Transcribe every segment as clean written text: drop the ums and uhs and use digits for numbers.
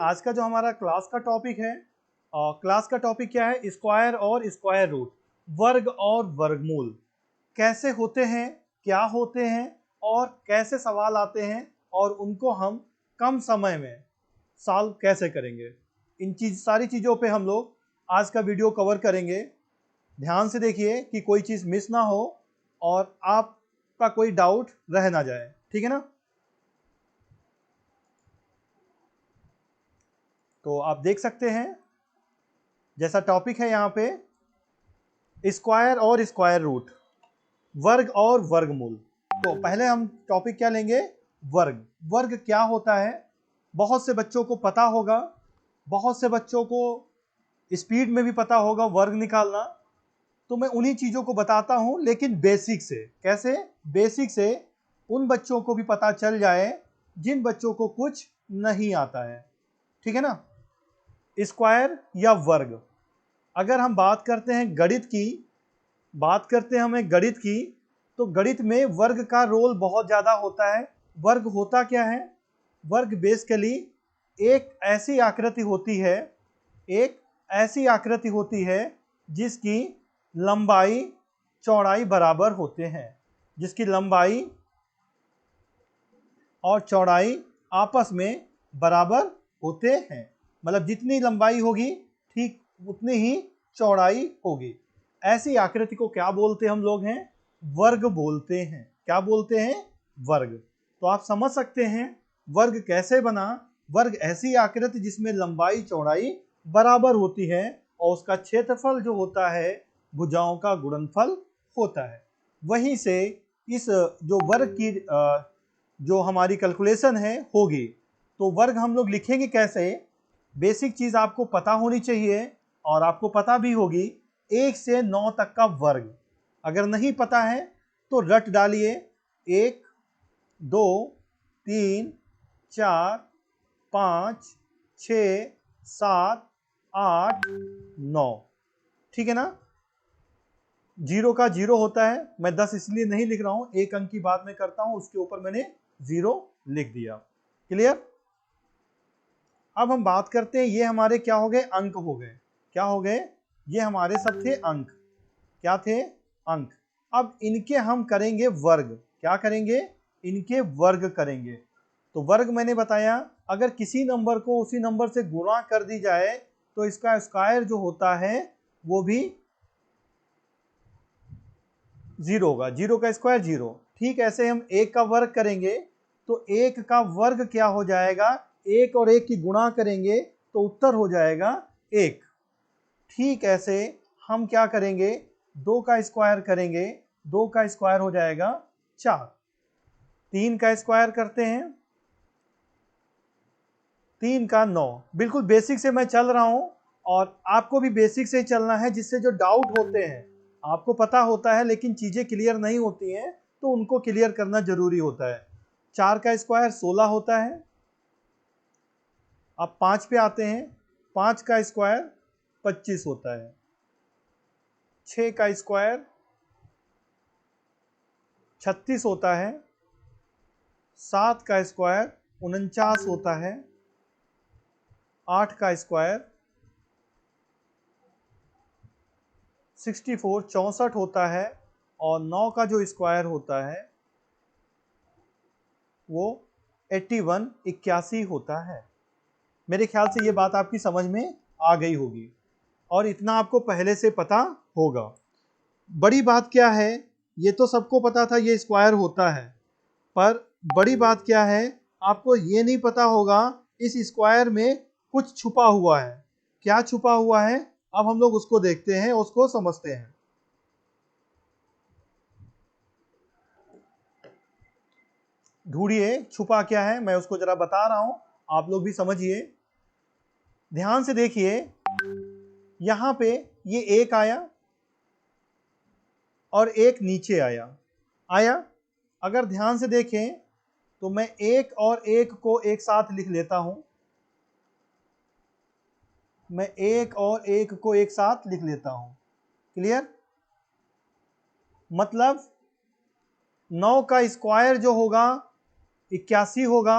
आज का जो हमारा क्लास का टॉपिक है, क्लास का टॉपिक क्या है? स्क्वायर और स्क्वायर रूट, वर्ग और वर्गमूल कैसे होते हैं, क्या होते हैं और कैसे सवाल आते हैं और उनको हम कम समय में सॉल्व कैसे करेंगे। इन सारी चीज़ों पे हम लोग आज का वीडियो कवर करेंगे। ध्यान से देखिए कि कोई चीज़ मिस ना हो और आपका कोई डाउट रह ना जाए, ठीक है ना। तो आप देख सकते हैं जैसा टॉपिक है यहाँ पे स्क्वायर और स्क्वायर रूट, वर्ग और वर्गमूल। तो पहले हम टॉपिक क्या लेंगे? वर्ग। वर्ग क्या होता है? बहुत से बच्चों को पता होगा, बहुत से बच्चों को स्पीड में भी पता होगा वर्ग निकालना। तो मैं उन्हीं चीज़ों को बताता हूँ, लेकिन बेसिक से। कैसे? बेसिक से उन बच्चों को भी पता चल जाए जिन बच्चों को कुछ नहीं आता है, ठीक है ना। स्क्वायर या वर्ग, अगर हम बात करते हैं गणित की, तो गणित में वर्ग का रोल बहुत ज़्यादा होता है। वर्ग होता क्या है? वर्ग बेसिकली एक ऐसी आकृति होती है जिसकी लंबाई चौड़ाई बराबर होते हैं, जिसकी लंबाई और चौड़ाई आपस में बराबर होते हैं। मतलब जितनी लंबाई होगी ठीक उतनी ही चौड़ाई होगी। ऐसी आकृति को क्या बोलते हम लोग हैं? वर्ग बोलते हैं। क्या बोलते हैं? वर्ग। तो आप समझ सकते हैं वर्ग कैसे बना। वर्ग ऐसी आकृति जिसमें लंबाई चौड़ाई बराबर होती है और उसका क्षेत्रफल जो होता है भुजाओं का गुणनफल होता है। वहीं से इस जो वर्ग की जो हमारी कैलकुलेशन है होगी। तो वर्ग हम लोग लिखेंगे कैसे? बेसिक चीज़ आपको पता होनी चाहिए और आपको पता भी होगी 1 से 9 तक का वर्ग। अगर नहीं पता है तो रट डालिए 1, 2, 3, 4, 5, 6, 7, 8, 9, ठीक है ना। 0 का 0 होता है, मैं 10 इसलिए नहीं लिख रहा हूं, एक अंक की बात मैं करता हूं, उसके ऊपर मैंने 0 लिख दिया। क्लियर? अब हम बात करते हैं, ये हमारे क्या हो गए? अंक हो गए। क्या हो गए? ये हमारे सब थे अंक। क्या थे? अंक। अब इनके हम करेंगे वर्ग। क्या करेंगे? इनके वर्ग करेंगे। तो वर्ग मैंने बताया, अगर किसी नंबर को उसी नंबर से गुणा कर दी जाए तो इसका स्क्वायर जो होता है वो भी 0 होगा। 0 का स्क्वायर 0। ठीक ऐसे हम 1 का वर्ग करेंगे तो 1 का वर्ग क्या हो जाएगा? 1 और 1 की गुणा करेंगे तो उत्तर हो जाएगा 1। ठीक ऐसे हम क्या करेंगे? 2 का स्क्वायर करेंगे, 2 का स्क्वायर हो जाएगा 4। 3 का स्क्वायर करते हैं, 3 का 9। बिल्कुल बेसिक से मैं चल रहा हूं और आपको भी बेसिक से चलना है, जिससे जो डाउट होते हैं आपको पता होता है लेकिन चीज़ें क्लियर नहीं होती हैं तो उनको क्लियर करना जरूरी होता है। 4 का स्क्वायर 16 होता है। अब 5 पे आते हैं, 5 का स्क्वायर 25 होता है। 6 का स्क्वायर 36 होता है। 7 का स्क्वायर 49 होता है। 8 का स्क्वायर 64 होता है और 9 का जो स्क्वायर होता है वो 81 होता है। मेरे ख्याल से ये बात आपकी समझ में आ गई होगी और इतना आपको पहले से पता होगा। बड़ी बात क्या है? ये तो सबको पता था ये स्क्वायर होता है, पर बड़ी बात क्या है? आपको ये नहीं पता होगा इस स्क्वायर में कुछ छुपा हुआ है। क्या छुपा हुआ है? अब हम लोग उसको देखते हैं, उसको समझते हैं। ढूंढिए छुपा क्या है, मैं उसको जरा बता रहा हूं, आप लोग भी समझिए। ध्यान से देखिए, यहां पे ये एक आया और एक नीचे आया। अगर ध्यान से देखें तो मैं एक और एक को एक साथ लिख लेता हूं। मैं एक और एक को एक साथ लिख लेता हूं। क्लियर? मतलब 9 का स्क्वायर जो होगा 81 होगा,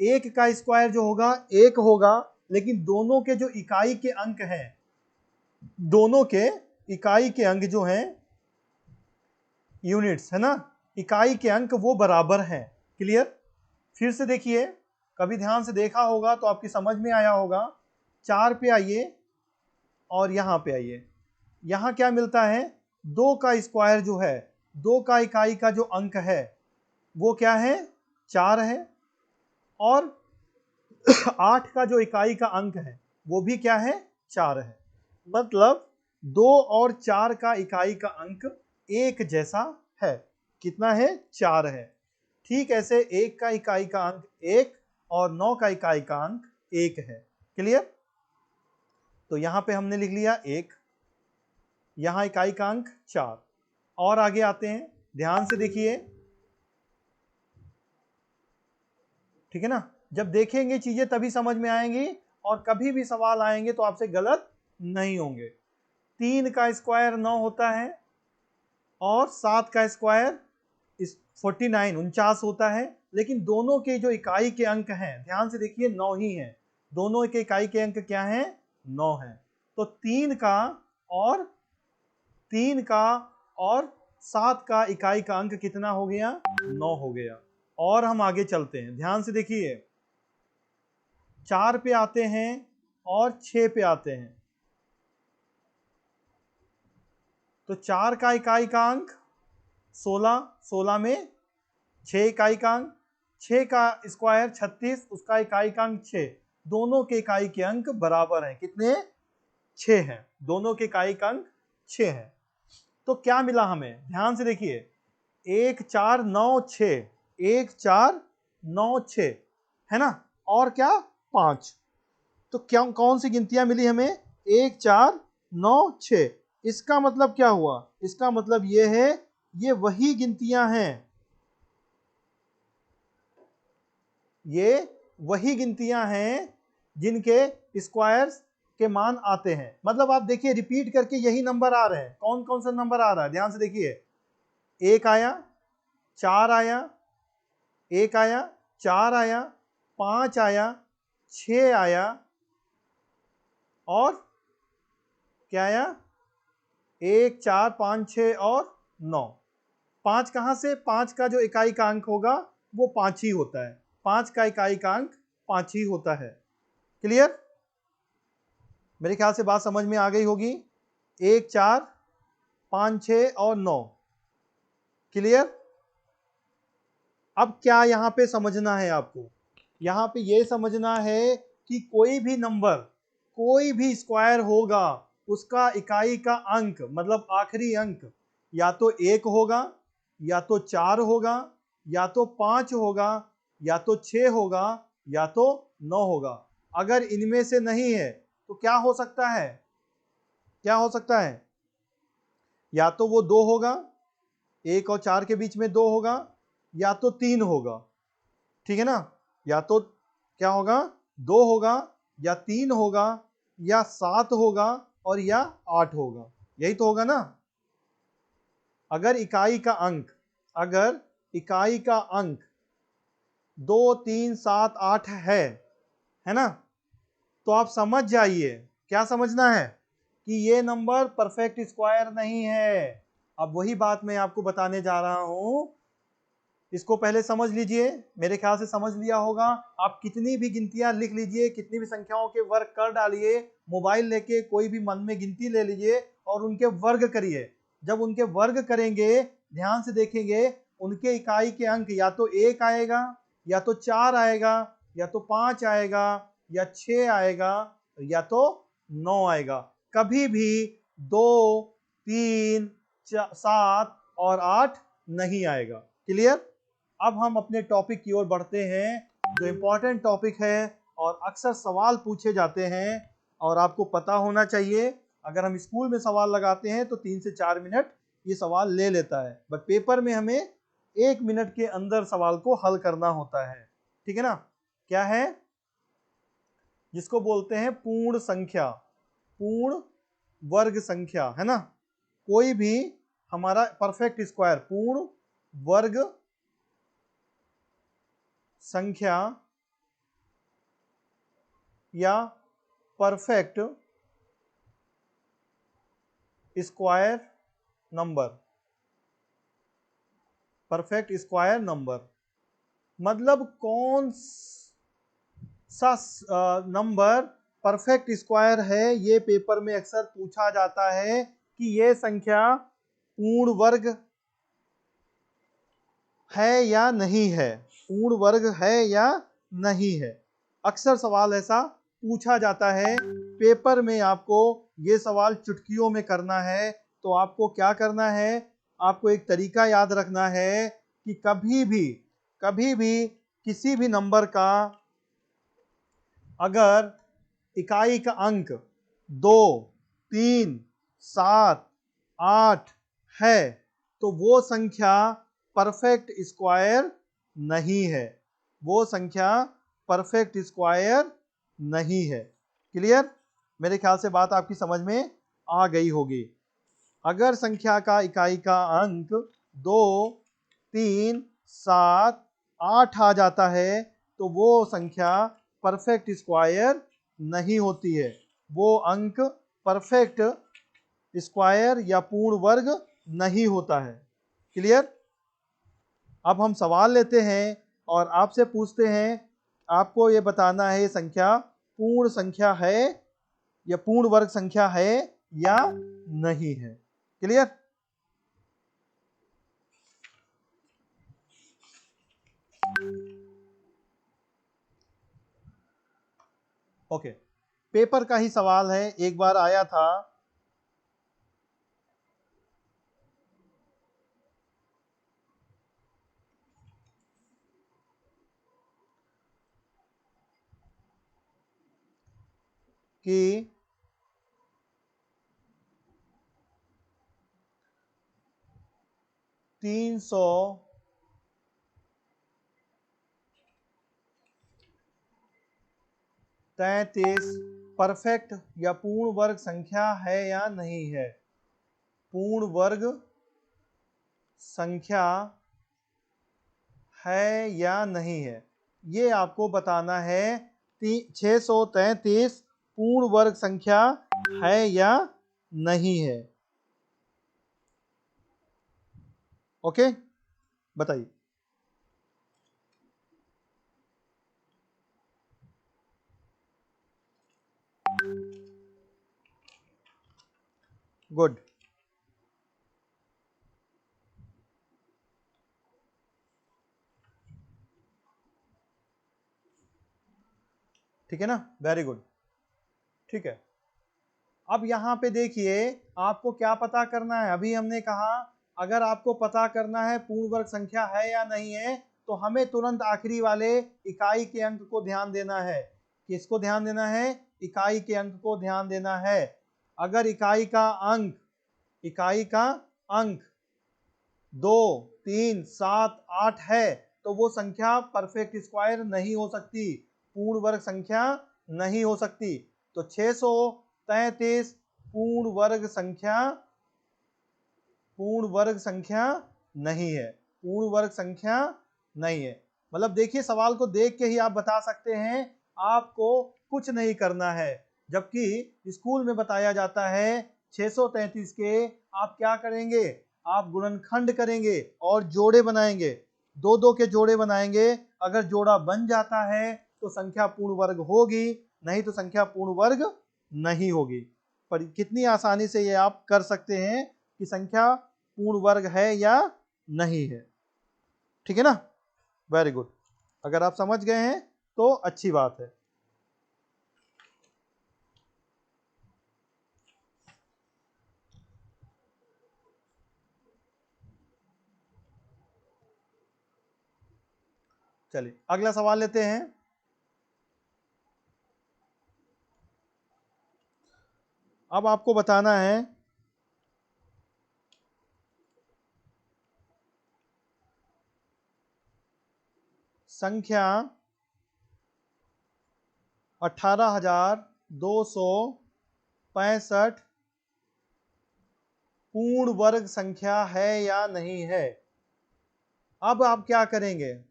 1 का स्क्वायर जो होगा 1 होगा लेकिन दोनों के जो इकाई के अंक हैं, दोनों के इकाई के अंक जो हैं, यूनिट्स है ना, इकाई के अंक वो बराबर हैं। क्लियर? फिर से देखिए, कभी ध्यान से देखा होगा तो आपकी समझ में आया होगा। 4 पे आइए और यहां पे आइए, यहां क्या मिलता है, 2 का स्क्वायर जो है, 2 का इकाई का जो अंक है वो क्या है, 4 है, और 8 का जो इकाई का अंक है वो भी क्या है, 4 है। मतलब 2 और 4 का इकाई का अंक एक जैसा है। कितना है, 4 है। ठीक ऐसे 1 का इकाई का अंक 1 और 9 का इकाई का अंक 1 है। क्लियर? तो यहां पे हमने लिख लिया 1, यहां इकाई का अंक 4। और आगे आते हैं, ध्यान से देखिए, ठीक है ना। जब देखेंगे चीजें तभी समझ में आएंगी, और कभी भी सवाल आएंगे तो आपसे गलत नहीं होंगे। 3 का स्क्वायर 9 होता है, और 7 का स्क्वायर 49 होता है। लेकिन दोनों के जो इकाई के अंक हैं, ध्यान से देखिए, 9 ही हैं। दोनों के इकाई के अंक क्या हैं, 9 हैं। तो 3 का और 7 का इकाई का अंक कितना हो गया, 9 हो गया। और हम आगे चलते हैं, ध्यान से देखिए, 4 पे आते हैं और 6 पे आते हैं। तो 4 का इकाई का अंक 16, 16 में 6 इकाई का अंक, 6 का स्क्वायर 36, उसका इकाई का अंक 6। दोनों के इकाई के अंक बराबर हैं। कितने, 6 हैं। दोनों के इकाई का अंक 6 है। तो क्या मिला हमें, ध्यान से देखिए, 1 4 9 6, 1 4 9 6 है ना, और क्या, 5। तो क्या, कौन सी गिनतियां मिली हमें, 1 4 9 6। इसका मतलब क्या हुआ, इसका मतलब यह है, ये वही गिनतियां हैं, ये वही गिनतियां हैं जिनके स्क्वायर्स के मान आते हैं। मतलब आप देखिए, रिपीट करके यही नंबर आ रहे हैं। कौन कौन सा नंबर आ रहा है, ध्यान से देखिए, 1 आया, 4 आया, 1 आया, 4 आया, 5 आया, 6 आया, और क्या आया, 1 4 5 6 और 9। 5 कहां से, 5 का जो इकाई का अंक होगा वो 5 ही होता है। 5 का इकाई का अंक 5 ही होता है। क्लियर? मेरे ख्याल से बात समझ में आ गई होगी। 1 4 5 6 और 9। क्लियर? अब क्या यहां पे समझना है आपको, यहां पे ये समझना है कि कोई भी नंबर, कोई भी स्क्वायर होगा, उसका इकाई का अंक, मतलब आखिरी अंक, या तो 1 होगा, या तो 4 होगा, या तो 5 होगा, या तो 6 होगा, या तो 9 होगा। अगर इनमें से नहीं है तो क्या हो सकता है, क्या हो सकता है, या तो वो 2 होगा, 1 और 4 के बीच में 2 होगा, या तो 3 होगा। ठीक है ना, या तो क्या होगा, 2 होगा, या 3 होगा, या 7 होगा, और या 8 होगा। यही तो होगा ना। अगर इकाई का अंक, अगर इकाई का अंक 2 3 7 8 है ना, तो आप समझ जाइए, क्या समझना है, कि ये नंबर परफेक्ट स्क्वायर नहीं है। अब वही बात मैं आपको बताने जा रहा हूं, इसको पहले समझ लीजिए। मेरे ख्याल से समझ लिया होगा। आप कितनी भी गिनतियां लिख लीजिए, कितनी भी संख्याओं के वर्ग कर डालिए, मोबाइल लेके कोई भी मन में गिनती ले लीजिए और उनके वर्ग करिए। जब उनके वर्ग करेंगे, ध्यान से देखेंगे, उनके इकाई के अंक या तो 1 आएगा, या तो 4 आएगा, या तो 5 आएगा, या 6 आएगा, या तो 9 आएगा। कभी भी 2 3 7 और 8 नहीं आएगा। क्लियर? अब हम अपने टॉपिक की ओर बढ़ते हैं, जो इंपॉर्टेंट टॉपिक है और अक्सर सवाल पूछे जाते हैं, और आपको पता होना चाहिए, अगर हम स्कूल में सवाल लगाते हैं तो 3 से 4 मिनट ये सवाल ले लेता है, बट पेपर में हमें 1 मिनट के अंदर सवाल को हल करना होता है। ठीक है ना। क्या है, जिसको बोलते हैं पूर्ण संख्या, पूर्ण वर्ग संख्या, है ना। कोई भी हमारा परफेक्ट स्क्वायर, पूर्ण वर्ग संख्या या perfect square number. Perfect square number मतलब कौन सा नंबर परफेक्ट स्क्वायर है, ये पेपर में अक्सर पूछा जाता है कि ये संख्या पूर्ण वर्ग है या नहीं है, पूर्ण वर्ग है या नहीं है। अक्सर सवाल ऐसा पूछा जाता है पेपर में। आपको ये सवाल चुटकियों में करना है, तो आपको क्या करना है, आपको एक तरीका याद रखना है कि कभी भी किसी भी नंबर का अगर इकाई का अंक 2, 3, 7, 8 है तो वो संख्या परफेक्ट स्क्वायर नहीं है, वो संख्या परफेक्ट स्क्वायर नहीं है। क्लियर? मेरे ख्याल से बात आपकी समझ में आ गई होगी। अगर संख्या का इकाई का अंक 2, 3, 7, 8 आ जाता है तो वो संख्या परफेक्ट स्क्वायर नहीं होती है, वो अंक परफेक्ट स्क्वायर या पूर्ण वर्ग नहीं होता है। क्लियर? अब हम सवाल लेते हैं और आपसे पूछते हैं, आपको ये बताना है ये संख्या पूर्ण संख्या है या पूर्ण वर्ग संख्या है या नहीं है। क्लियर? ओके, पेपर का ही सवाल है, एक बार आया था कि 333 परफेक्ट या पूर्ण वर्ग संख्या है या नहीं है। पूर्ण वर्ग संख्या है या नहीं है, ये आपको बताना है। 633 पूर्ण वर्ग संख्या है या नहीं है। ओके, बताइए। गुड, ठीक है ना, वेरी गुड। ठीक है, अब यहां पे देखिए आपको क्या पता करना है। अभी हमने कहा अगर आपको पता करना है पूर्ण वर्ग संख्या है या नहीं है तो हमें तुरंत आखिरी वाले इकाई के अंक को ध्यान देना है। किसको ध्यान देना है? इकाई के अंक को ध्यान देना है। अगर इकाई का अंक 2, 3, 7, 8 है तो वो संख्या परफेक्ट स्क्वायर नहीं हो सकती, पूर्ण वर्ग संख्या नहीं हो सकती। तो 633 पूर्ण वर्ग संख्या नहीं है, पूर्ण वर्ग संख्या नहीं है। मतलब देखिए सवाल को देख के ही आप बता सकते हैं, आपको कुछ नहीं करना है। जबकि स्कूल में बताया जाता है 633 के आप क्या करेंगे, आप गुणनखंड करेंगे और जोड़े बनाएंगे, 2-2 के जोड़े बनाएंगे। अगर जोड़ा बन जाता है तो संख्या पूर्ण वर्ग होगी, नहीं तो संख्या पूर्ण वर्ग नहीं होगी। पर कितनी आसानी से ये आप कर सकते हैं कि संख्या पूर्ण वर्ग है या नहीं है। ठीक है ना, वेरी गुड। अगर आप समझ गए हैं तो अच्छी बात है। चलिए अगला सवाल लेते हैं। अब आपको बताना है संख्या 18,265 पूर्ण वर्ग संख्या है या नहीं है। अब आप क्या करेंगे,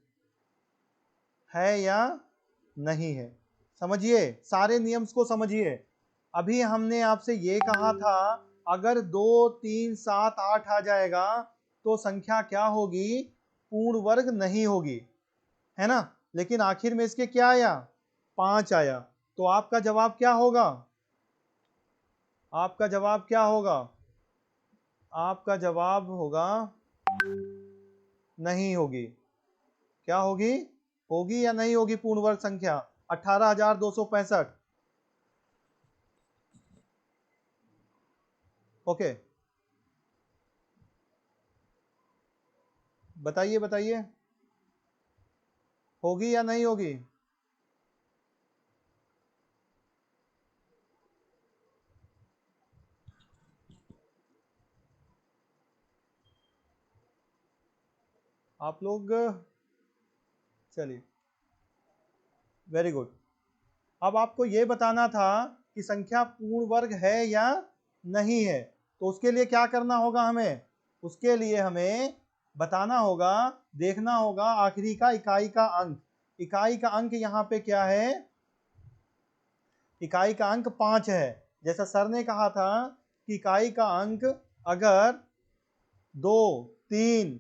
है या नहीं है। समझिए, सारे नियम्स को समझिए। अभी हमने आपसे ये कहा था अगर 2 3 7 8 आ जाएगा तो संख्या क्या होगी? पूर्ण वर्ग नहीं होगी, है ना। लेकिन आखिर में इसके क्या आया? 5 आया। तो आपका जवाब क्या होगा? आपका जवाब क्या होगा? आपका जवाब होगा नहीं होगी। क्या होगी? होगी या नहीं होगी पूर्ण वर्ग संख्या? 18,265। ओके, बताइए बताइए, होगी या नहीं होगी? आप लोग, चलिए, वेरी गुड। अब आपको यह बताना था कि संख्या पूर्ण वर्ग है या नहीं है। तो उसके लिए क्या करना होगा हमें? उसके लिए हमें बताना होगा, देखना होगा आखिरी का इकाई का अंक। इकाई का अंक यहाँ पे क्या है? इकाई का अंक 5 है। जैसा सर ने कहा था कि इकाई का अंक अगर 2 3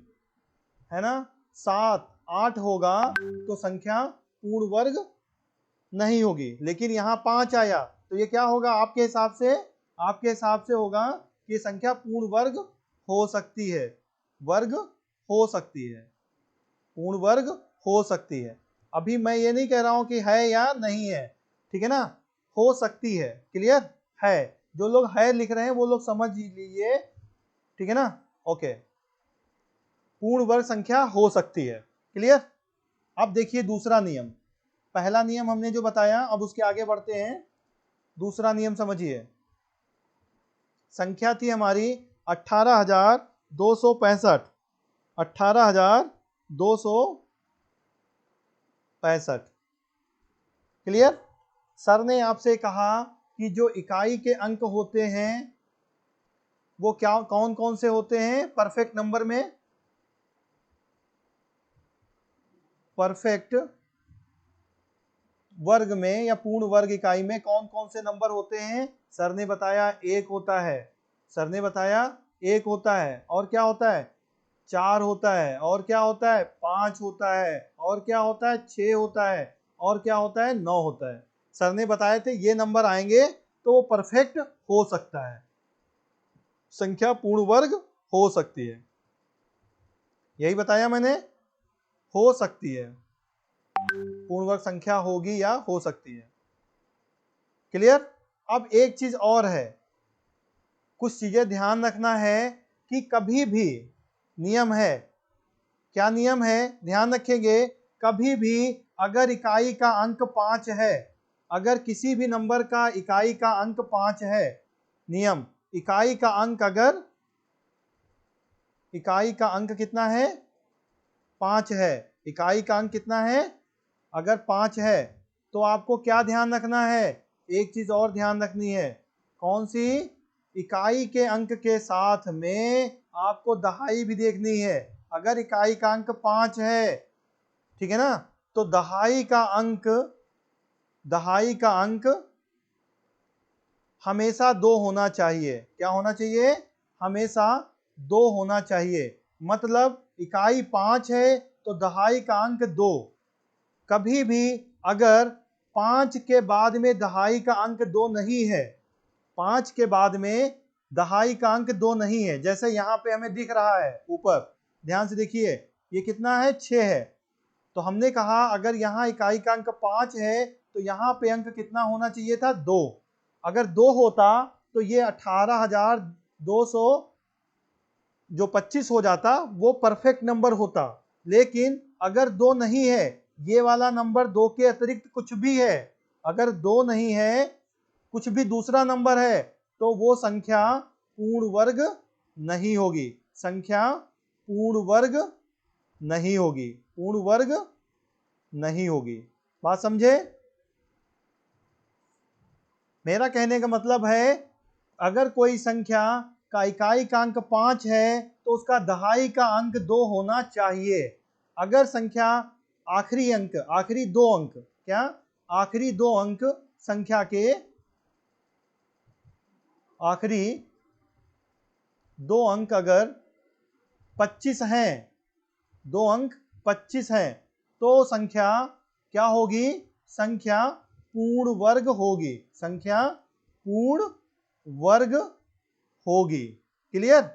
है ना 7 8 होगा तो संख्या पूर्ण वर्ग नहीं होगी। लेकिन यहाँ 5 आया तो ये क्या होगा आपके हिसाब से? आपके हिसाब से होगा कि ये संख्या पूर्ण वर्ग हो सकती है, वर्ग हो सकती है, पूर्ण वर्ग हो सकती है। अभी मैं ये नहीं कह रहा हूं कि है या नहीं है, ठीक है ना। हो सकती है, क्लियर है। जो लोग है लिख रहे हैं वो लोग समझ लीजिए, ठीक है ना। ओके, पूर्ण वर्ग संख्या हो सकती है, क्लियर। अब देखिए दूसरा नियम। पहला नियम हमने जो बताया, अब उसके आगे बढ़ते हैं। दूसरा नियम समझिए। संख्या थी हमारी 18,265। 18,265, क्लियर। सर ने आपसे कहा कि जो इकाई के अंक होते हैं वो क्या, कौन कौन से होते हैं परफेक्ट नंबर में? परफेक्ट वर्ग में या पूर्ण वर्ग इकाई में कौन कौन से नंबर होते हैं? सर ने बताया एक होता है, सर ने बताया एक होता है, और क्या होता है? 4 होता है, और क्या होता है? 5 होता है, और क्या होता है? 6 होता है, और क्या होता है? 9 होता है। सर ने बताए थे ये नंबर आएंगे तो वो परफेक्ट हो सकता है, संख्या पूर्ण वर्ग हो सकती है। यही बताया मैंने, हो सकती है, पूर्ण वर्ग संख्या होगी या हो सकती है, क्लियर। अब एक चीज और है, कुछ चीजें ध्यान रखना है कि कभी भी, नियम है, क्या नियम है? ध्यान रखेंगे, कभी भी अगर इकाई का अंक 5 है, अगर किसी भी नंबर का इकाई का अंक 5 है, नियम, इकाई का अंक अगर, इकाई का अंक कितना है? 5 है। इकाई का अंक कितना है? अगर 5 है तो आपको क्या ध्यान रखना है? एक चीज और ध्यान रखनी है। कौन सी? इकाई के अंक के साथ में आपको दहाई भी देखनी है। अगर इकाई का अंक 5 है, ठीक है ना, तो दहाई का अंक, दहाई का अंक हमेशा 2 होना चाहिए। क्या होना चाहिए? हमेशा 2 होना चाहिए। मतलब इकाई 5 है तो दहाई का अंक 2। कभी भी अगर 5 के बाद में दहाई का अंक 2 नहीं है, 5 के बाद में दहाई का अंक 2 नहीं है, जैसे यहाँ पे हमें दिख रहा है ऊपर, ध्यान से देखिए, ये कितना है? 6 है। तो हमने कहा अगर यहाँ इकाई का अंक 5 है तो यहाँ पे अंक कितना होना चाहिए था? 2। अगर 2 होता तो ये 18,200 जो 25 हो जाता वो परफेक्ट नंबर होता। लेकिन अगर 2 नहीं है, ये वाला नंबर 2 के अतिरिक्त कुछ भी है, अगर 2 नहीं है, कुछ भी दूसरा नंबर है, तो वो संख्या पूर्ण वर्ग नहीं होगी, संख्या पूर्ण वर्ग नहीं होगी, पूर्ण वर्ग नहीं होगी। बात समझे? मेरा कहने का मतलब है अगर कोई संख्या का इकाई का अंक 5 है तो उसका दहाई का अंक 2 होना चाहिए। अगर संख्या आखिरी अंक, आखिरी 2 अंक, क्या आखिरी दो अंक संख्या के आखिरी दो अंक अगर 25 हैं, दो अंक 25 हैं, तो संख्या क्या होगी? संख्या पूर्ण वर्ग होगी, संख्या पूर्ण वर्ग होगी। क्लियर?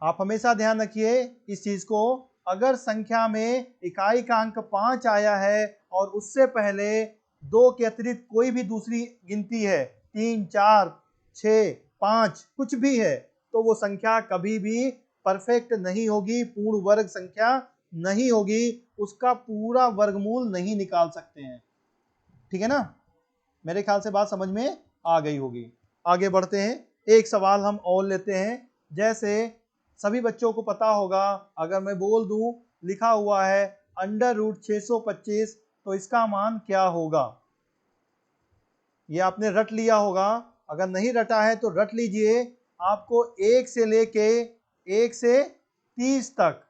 आप हमेशा ध्यान रखिए इस चीज को। अगर संख्या में इकाई का अंक 5 आया है और उससे पहले दो के अतिरिक्त कोई भी दूसरी गिनती है, 3, 4, 6, 5 कुछ भी है, तो वो संख्या कभी भी परफेक्ट नहीं होगी, पूर्ण वर्ग संख्या नहीं होगी, उसका पूरा वर्गमूल नहीं निकाल सकते हैं। ठीक है ना? मेरे ख्याल से बात समझ में आ गई होगी। आगे बढ़ते हैं, एक सवाल हम और लेते हैं। जैसे सभी बच्चों को पता होगा, अगर मैं बोल दूं लिखा हुआ है √625, तो इसका मान क्या होगा? ये आपने रट लिया होगा, अगर नहीं रटा है तो रट लीजिए। आपको 1 से लेके 1 से 30 तक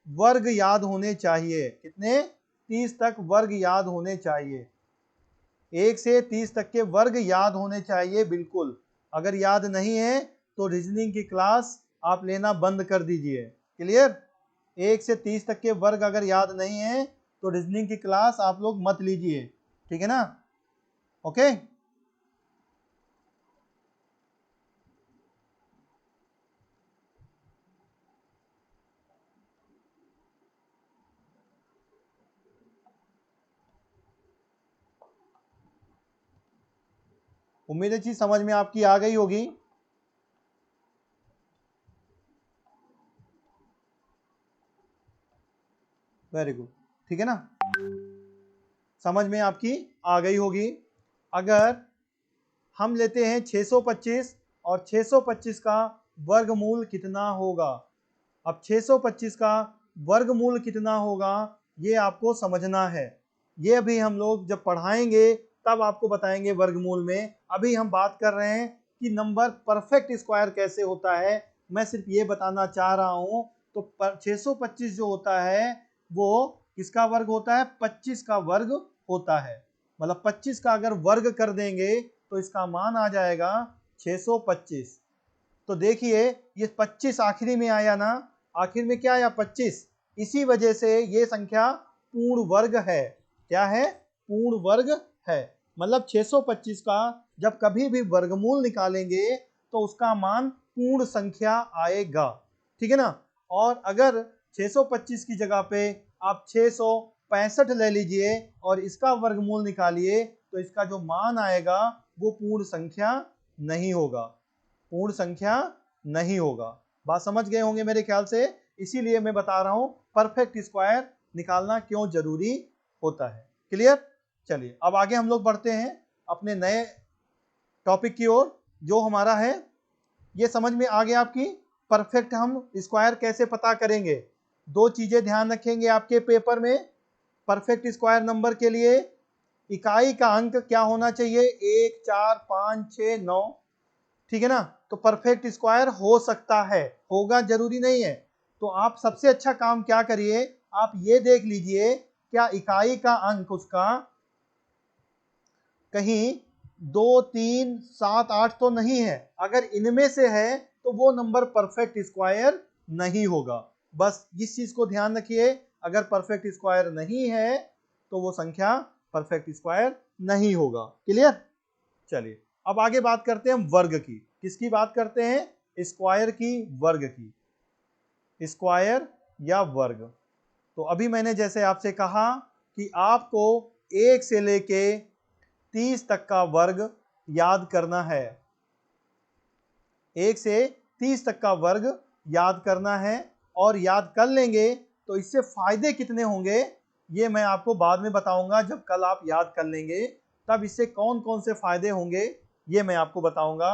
वर्ग याद होने चाहिए। कितने? 30 तक वर्ग याद होने चाहिए। 1 से 30 तक के वर्ग याद होने चाहिए बिल्कुल। अगर याद नहीं है तो रीजनिंग की क्लास आप लेना बंद कर दीजिए। क्लियर? 1 से 30 तक के वर्ग अगर याद नहीं है तो रीजनिंग की क्लास आप लोग मत लीजिए। ठीक है ना? ओके? उम्मीद है चीज समझ में आपकी आ गई होगी। Very good. ठीक है ना? समझ में आपकी आ गई होगी। अगर हम लेते हैं 625 और 625 का वर्गमूल कितना होगा? अब 625 का वर्गमूल कितना होगा ये आपको समझना है। ये भी हम लोग जब पढ़ाएंगे तब आपको बताएंगे वर्गमूल में। अभी हम बात कर रहे हैं कि नंबर परफेक्ट स्क्वायर कैसे होता है, मैं सिर्फ ये बताना चाह रहा हूं। तो 625 जो होता है वो किसका वर्ग होता है? 25 का वर्ग होता है। मतलब 25 का अगर वर्ग कर देंगे तो इसका मान आ जाएगा 625। तो देखिए ये 25 आखिरी में आया ना, आखिर में क्या आया? 25। इसी वजह से ये संख्या पूर्ण वर्ग है। क्या है? पूर्ण वर्ग है। मतलब 625 का जब कभी भी वर्गमूल निकालेंगे तो उसका मान पूर्ण संख्या आएगा। ठीक है ना? और अगर 625 की जगह पे आप 665 ले लीजिए और इसका वर्गमूल निकालिए तो इसका जो मान आएगा वो पूर्ण संख्या नहीं होगा, पूर्ण संख्या नहीं होगा। बात समझ गए होंगे मेरे ख्याल से। इसीलिए मैं बता रहा हूं परफेक्ट स्क्वायर निकालना क्यों जरूरी होता है। क्लियर? चलिए अब आगे हम लोग बढ़ते हैं अपने नए टॉपिक की ओर, जो हमारा है, ये समझ में आ गया आपकी परफेक्ट हम स्क्वायर कैसे पता करेंगे। दो चीजें ध्यान रखेंगे आपके पेपर में। परफेक्ट स्क्वायर नंबर के लिए इकाई का अंक क्या होना चाहिए? 1, 4, 5, 6, 9। ठीक है ना? तो परफेक्ट स्क्वायर हो सकता है, होगा जरूरी नहीं है। तो आप सबसे अच्छा काम क्या करिए, आप ये देख लीजिए क्या इकाई का अंक उसका कहीं 2, 3, 7, 8 तो नहीं है। अगर इनमें से है तो वो नंबर परफेक्ट स्क्वायर नहीं होगा। बस इस चीज को ध्यान रखिए, अगर परफेक्ट स्क्वायर नहीं है तो वो संख्या परफेक्ट स्क्वायर नहीं होगा। क्लियर? चलिए अब आगे बात करते हैं वर्ग की। किसकी बात करते हैं? स्क्वायर की, वर्ग की। स्क्वायर या वर्ग। तो अभी मैंने जैसे आपसे कहा कि आपको 1 से लेके 30 तक का वर्ग याद करना है। 1 से 30 तक का वर्ग याद करना है, और याद कर लेंगे तो इससे फायदे कितने होंगे ये मैं आपको बाद में बताऊंगा। जब कल आप याद कर लेंगे तब इससे कौन कौन से फायदे होंगे ये मैं आपको बताऊंगा,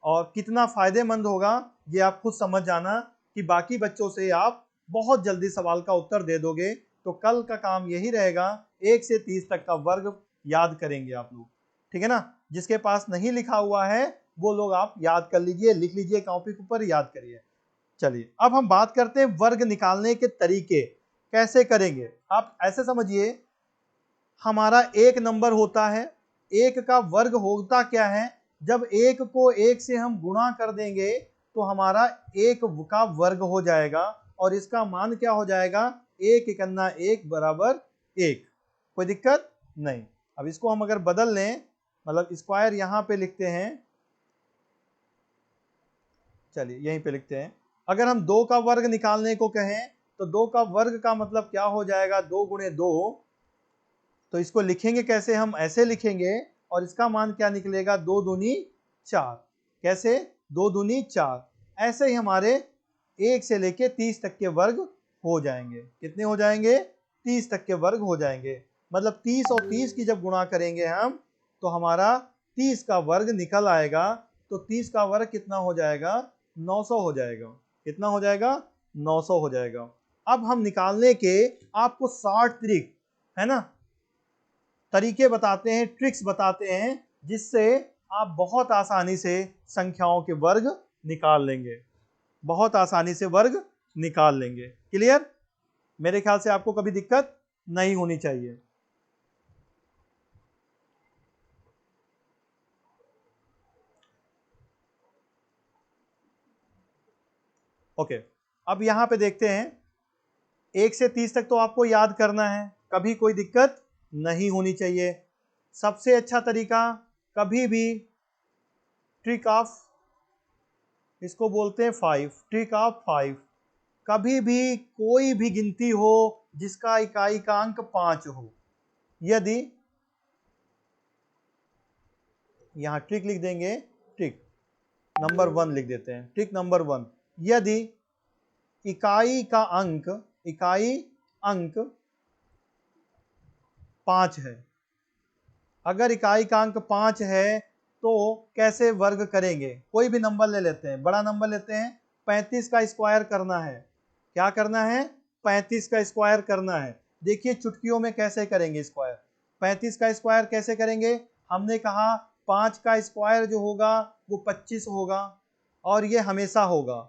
और कितना फायदेमंद होगा ये आप खुद समझ जाना कि बाकी बच्चों से आप बहुत जल्दी सवाल का उत्तर दे दोगे। तो कल का काम यही रहेगा, 1 से 30 तक का वर्ग याद करेंगे आप लोग। ठीक है ना? जिसके पास नहीं लिखा हुआ है वो लोग आप याद कर लीजिए, लिख लीजिए कॉपी के ऊपर, याद करिए। चलिए अब हम बात करते हैं वर्ग निकालने के तरीके कैसे करेंगे। आप ऐसे समझिए, हमारा एक नंबर होता है। एक का वर्ग होता क्या है, जब एक को एक से हम गुणा कर देंगे तो हमारा एक का वर्ग हो जाएगा और इसका मान क्या हो जाएगा, एक इकन्ना एक बराबर एक। कोई दिक्कत नहीं। अब इसको हम अगर बदल लें, मतलब स्क्वायर यहां पे लिखते हैं, चलिए यहीं पे लिखते हैं। अगर हम दो का वर्ग निकालने को कहें तो दो का वर्ग का मतलब क्या हो जाएगा, दो गुणे दो। तो इसको लिखेंगे कैसे, हम ऐसे लिखेंगे और इसका मान क्या निकलेगा, दो दूनी चार। कैसे, दो दूनी चार। ऐसे ही हमारे 1 से लेके 30 तक के वर्ग हो जाएंगे। कितने हो जाएंगे, 30 तक के वर्ग हो जाएंगे। मतलब 30 और 30 की जब गुणा करेंगे हम तो हमारा 30 का वर्ग निकल आएगा। तो 30 का वर्ग कितना हो जाएगा, 900 हो जाएगा। कितना हो जाएगा, 900 हो जाएगा। अब हम निकालने के आपको 60 ट्रिक है ना, तरीके बताते हैं, ट्रिक्स बताते हैं, जिससे आप बहुत आसानी से संख्याओं के वर्ग निकाल लेंगे। बहुत आसानी से वर्ग निकाल लेंगे। क्लियर, मेरे ख्याल से आपको कभी दिक्कत नहीं होनी चाहिए। ओके, अब यहां पे देखते हैं, 1 से 30 तक तो आपको याद करना है, कभी कोई दिक्कत नहीं होनी चाहिए। सबसे अच्छा तरीका, कभी भी ट्रिक ऑफ, इसको बोलते हैं 5, ट्रिक ऑफ 5। कभी भी कोई भी गिनती हो जिसका इकाई का अंक 5 हो, यदि, यहां ट्रिक लिख देंगे, ट्रिक नंबर 1 लिख देते हैं, ट्रिक नंबर 1। यदि इकाई का अंक, इकाई अंक 5 है, अगर इकाई का अंक 5 है तो कैसे वर्ग करेंगे, कोई भी नंबर ले लेते हैं, बड़ा नंबर लेते हैं, 35 का स्क्वायर करना है। क्या करना है, 35 का स्क्वायर करना है। देखिए चुटकियों में कैसे करेंगे स्क्वायर। 35 का स्क्वायर कैसे करेंगे, हमने कहा 5 का स्क्वायर जो होगा वो 25 होगा और ये हमेशा होगा।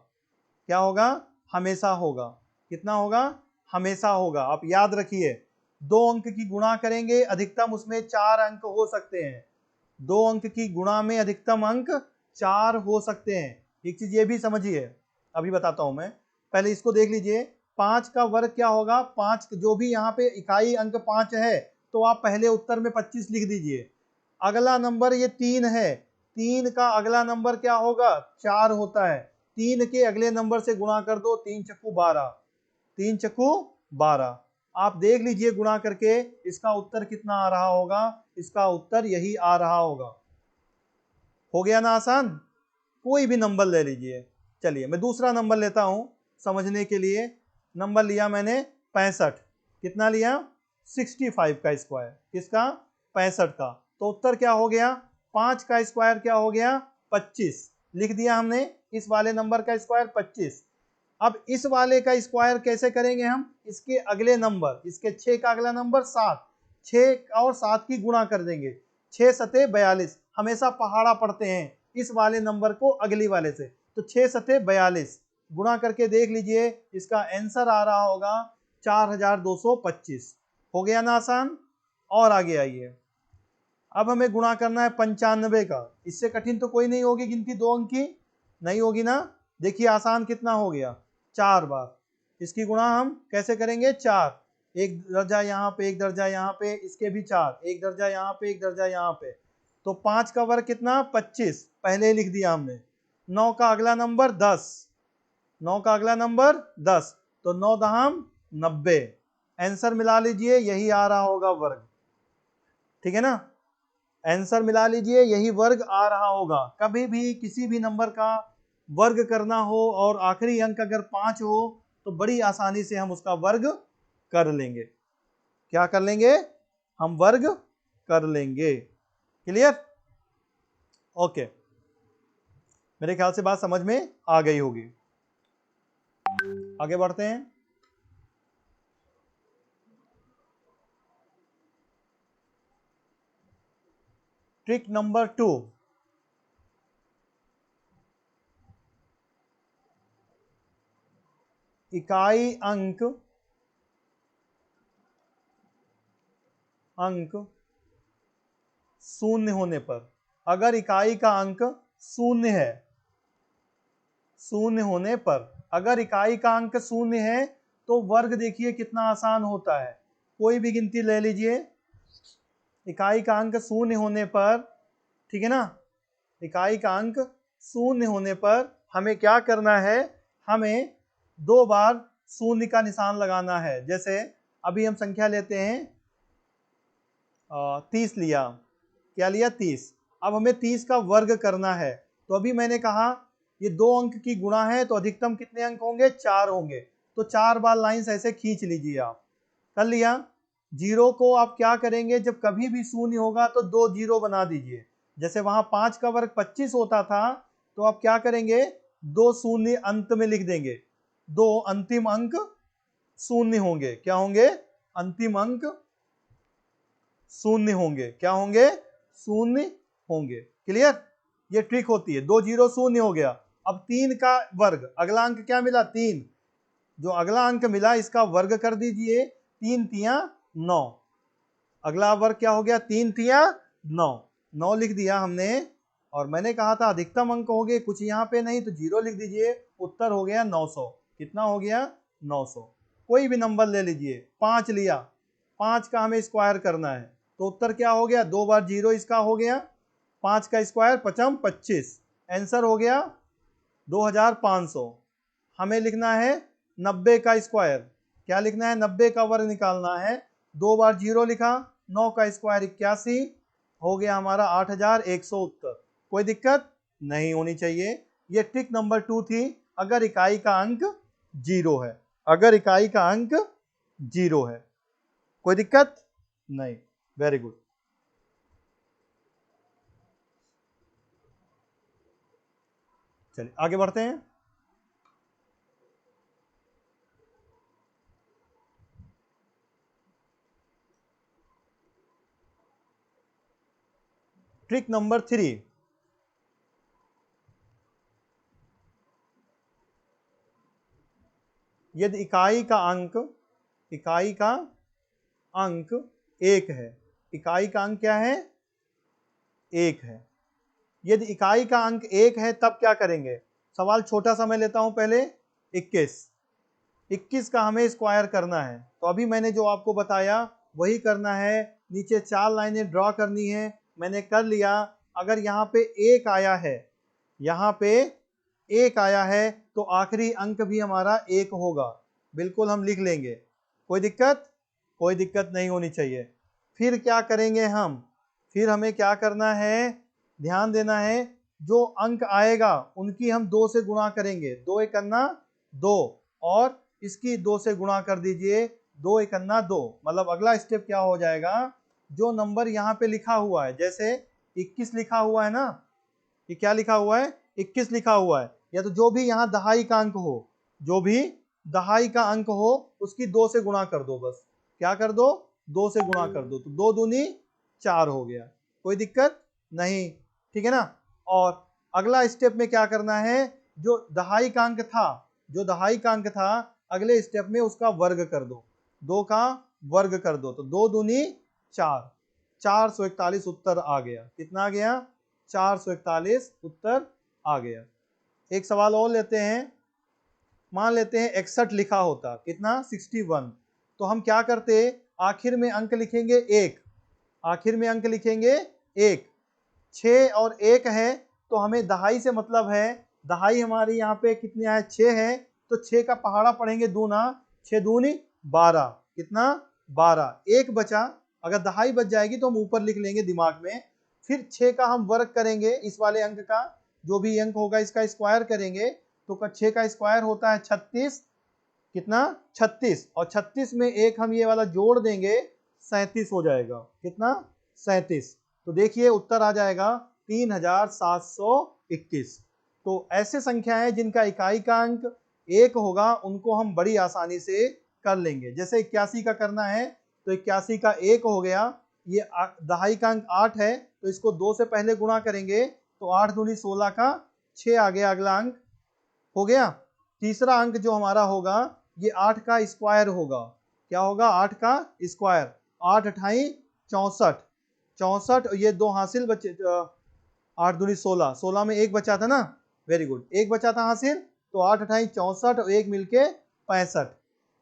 क्या होगा, हमेशा होगा। कितना होगा, हमेशा होगा। आप याद रखिए, दो अंक की गुणा करेंगे, अधिकतम उसमें 4 अंक हो सकते हैं। दो अंक की गुणा में अधिकतम अंक 4 हो सकते हैं। एक चीज ये भी समझिए, अभी बताता हूं मैं, पहले इसको देख लीजिए। 5 का वर्ग क्या होगा, 5 जो भी यहाँ पे इकाई अंक 5 है तो आप पहले उत्तर में 25 लिख दीजिए। अगला नंबर ये 3 है, 3 का अगला नंबर क्या होगा, 4 होता है। 3 के अगले नंबर से गुणा कर दो, 3 चक्कू 12, 3 चक्कू 12। आप देख लीजिए गुणा करके इसका उत्तर कितना आ रहा होगा, इसका उत्तर यही आ रहा होगा। हो गया ना आसान, कोई भी नंबर ले लीजिए। चलिए मैं दूसरा नंबर लेता हूं समझने के लिए। नंबर लिया मैंने 65। कितना लिया, 65 का स्क्वायर, किसका, 65 का। तो उत्तर क्या हो गया, 5 का स्क्वायर क्या हो गया, 25। लिख दिया हमने इस वाले नंबर का स्क्वायर 25। अब इस वाले का स्क्वायर कैसे करेंगे हम, इसके अगले नंबर, इसके 6 का अगला नंबर 7, 6 और 7 की गुणा कर देंगे, 6 सते 42। हमेशा पहाड़ा पढ़ते हैं इस वाले नंबर को अगली वाले से, तो 6 सते 42 गुणा करके देख लीजिए, इसका आंसर आ रहा होगा 4225। हो गया ना आसान। और आगे आइए, अब हमें गुणा करना है 95 का। इससे कठिन तो कोई नहीं होगी गिनती, दो अंक की नहीं होगी ना। देखिए आसान कितना हो गया, 4 बार। इसकी गुणा हम कैसे करेंगे, 4, एक दर्जा यहाँ पे, एक दर्जा यहाँ पे, इसके भी 4, एक दर्जा यहाँ पे, एक दर्जा यहाँ पे। तो 5 का वर्ग कितना, 25, पहले ही लिख दिया हमने। 9 का अगला नंबर 10, 9 का अगला नंबर 10, तो 9 दहम 90। आंसर मिला लीजिए, यही आ रहा होगा वर्ग। ठीक है ना, आंसर मिला लीजिए, यही वर्ग आ रहा होगा। कभी भी किसी भी नंबर का वर्ग करना हो और आखिरी अंक अगर 5 हो तो बड़ी आसानी से हम उसका वर्ग कर लेंगे। क्या कर लेंगे, हम वर्ग कर लेंगे। क्लियर, ओके, मेरे ख्याल से बात समझ में आ गई होगी। आगे बढ़ते हैं। ट्रिक नंबर 2, इकाई अंक अंक शून्य होने पर, अगर इकाई का अंक शून्य है, शून्य होने पर, अगर इकाई का अंक शून्य है तो वर्ग देखिए कितना आसान होता है। कोई भी गिनती ले लीजिए, इकाई का अंक शून्य होने पर, ठीक है ना, इकाई का अंक शून्य होने पर हमें क्या करना है, हमें 2 बार शून्य का निशान लगाना है। जैसे अभी हम संख्या लेते हैं 30 लिया, क्या लिया 30। अब हमें 30 का वर्ग करना है, तो अभी मैंने कहा ये 2 अंक की गुणा है तो अधिकतम कितने अंक होंगे, 4 होंगे। तो 4 बार लाइन ऐसे खींच लीजिए आप, कर लिया। जीरो को आप क्या करेंगे, जब कभी भी शून्य होगा तो 2 जीरो बना दीजिए। जैसे वहां 5 का वर्ग 25 होता था, तो आप क्या करेंगे, 2 शून्य अंत में लिख देंगे, 2 अंतिम अंक शून्य होंगे। क्या होंगे, अंतिम अंक शून्य होंगे। क्या होंगे, शून्य होंगे। क्लियर, ये ट्रिक होती है। 2 जीरो शून्य हो गया। अब 3 का वर्ग, अगला अंक क्या मिला, 3, जो अगला अंक मिला इसका वर्ग कर दीजिए, 3 तिया 9, अगला वर्ग क्या हो गया, 3 तिया 9, 9 लिख दिया हमने। और मैंने कहा था अधिकतम अंक हो गए, कुछ यहाँ पे नहीं तो जीरो लिख दीजिए, उत्तर हो गया 900। कितना हो गया, 900। कोई भी नंबर ले लीजिए, 5 लिया, 5 का हमें स्क्वायर करना है, तो उत्तर क्या हो गया, 2 बार जीरो इसका हो गया, 5 का स्क्वायर 5 25, आंसर हो गया 2500। हमें लिखना है 90 का स्क्वायर, क्या लिखना है, 90 का वर्ग निकालना है। 2 बार जीरो लिखा, 9 का स्क्वायर 81, हो गया हमारा 8100 उत्तर। कोई दिक्कत नहीं होनी चाहिए। ये ट्रिक नंबर 2 थी, अगर इकाई का अंक जीरो है, अगर इकाई का अंक जीरो है। कोई दिक्कत नहीं, वेरी गुड। चलिए आगे बढ़ते हैं। ट्रिक नंबर 3, यदि इकाई का अंक 1 है, इकाई का अंक क्या है, 1 है। यदि इकाई का अंक 1 है तब क्या करेंगे, सवाल छोटा सा मैं लेता हूं पहले। 21 का हमें स्क्वायर करना है, तो अभी मैंने जो आपको बताया वही करना है। नीचे 4 लाइनें ड्रॉ करनी है, मैंने कर लिया। अगर यहाँ पे 1 आया है, यहाँ पे 1 आया है, तो आखिरी अंक भी हमारा 1 होगा, बिल्कुल हम लिख लेंगे। कोई दिक्कत, कोई दिक्कत नहीं होनी चाहिए। फिर क्या करेंगे हम, फिर हमें क्या करना है, ध्यान देना है, जो अंक आएगा उनकी हम 2 से गुणा करेंगे। 2 एकन्ना 2, और इसकी 2 से गुणा कर दीजिए, 2 एकन्ना 2। मतलब अगला स्टेप क्या हो जाएगा, जो नंबर यहाँ पे लिखा हुआ है, जैसे 21 लिखा हुआ है ना, ये क्या लिखा हुआ है, 21 लिखा हुआ है, या तो जो भी यहाँ दहाई का अंक हो, जो भी दहाई का अंक हो उसकी 2 से गुणा कर दो। बस क्या कर दो, 2 से गुणा कर दो, तो 2 दूनी 4 हो गया। कोई दिक्कत नहीं, ठीक है ना। और अगला स्टेप में क्या करना है, जो दहाई का अंक था, जो दहाई का अंक था, अगले स्टेप में उसका वर्ग कर दो, 2 का वर्ग कर दो, तो 2 दूनी 4, 441 उत्तर आ गया। कितना आ गया, 441 उत्तर आ गया। एक सवाल और लेते हैं। मान लेते हैं 61 लिखा होता, कितना, 61, तो हम क्या करते, आखिर में अंक लिखेंगे 1, आखिर में अंक लिखेंगे 1। 6 और 1 है, तो हमें दहाई से मतलब है, दहाई हमारी यहाँ पे कितनी है, 6 है, तो 6 का पहाड़ा पढ़ेंगे दूना, 6 दूनी 12, कितना, 12। 1 बचा, अगर दहाई बच जाएगी तो हम ऊपर लिख लेंगे दिमाग में। फिर 6 का हम वर्ग करेंगे, इस वाले अंक का जो भी अंक होगा इसका स्क्वायर करेंगे, तो 6 का स्क्वायर होता है 36, कितना, 36, और 36 में एक हम ये वाला जोड़ देंगे, 37 हो जाएगा। कितना, 37। तो देखिए उत्तर आ जाएगा 3721। तो ऐसे संख्याएं जिनका इकाई का अंक 1 होगा उनको हम बड़ी आसानी से कर लेंगे। जैसे 81 का करना है, तो 81 का 1 हो गया, ये दहाई का अंक 8 है, तो इसको 2 से पहले गुणा करेंगे, तो 8 दूनी 16 का 6 आ गया, अगला अंक हो गया। तीसरा अंक जो हमारा होगा ये 8 का स्क्वायर होगा, क्या होगा, 8 का स्क्वायर, 8 अठाई 64, 64 ये 2 हासिल बचे, 8 दूनी 16, 16 में एक बचा था ना, वेरी गुड, एक बचा था हासिल, तो 8 अठाई 64 और एक मिलके 65,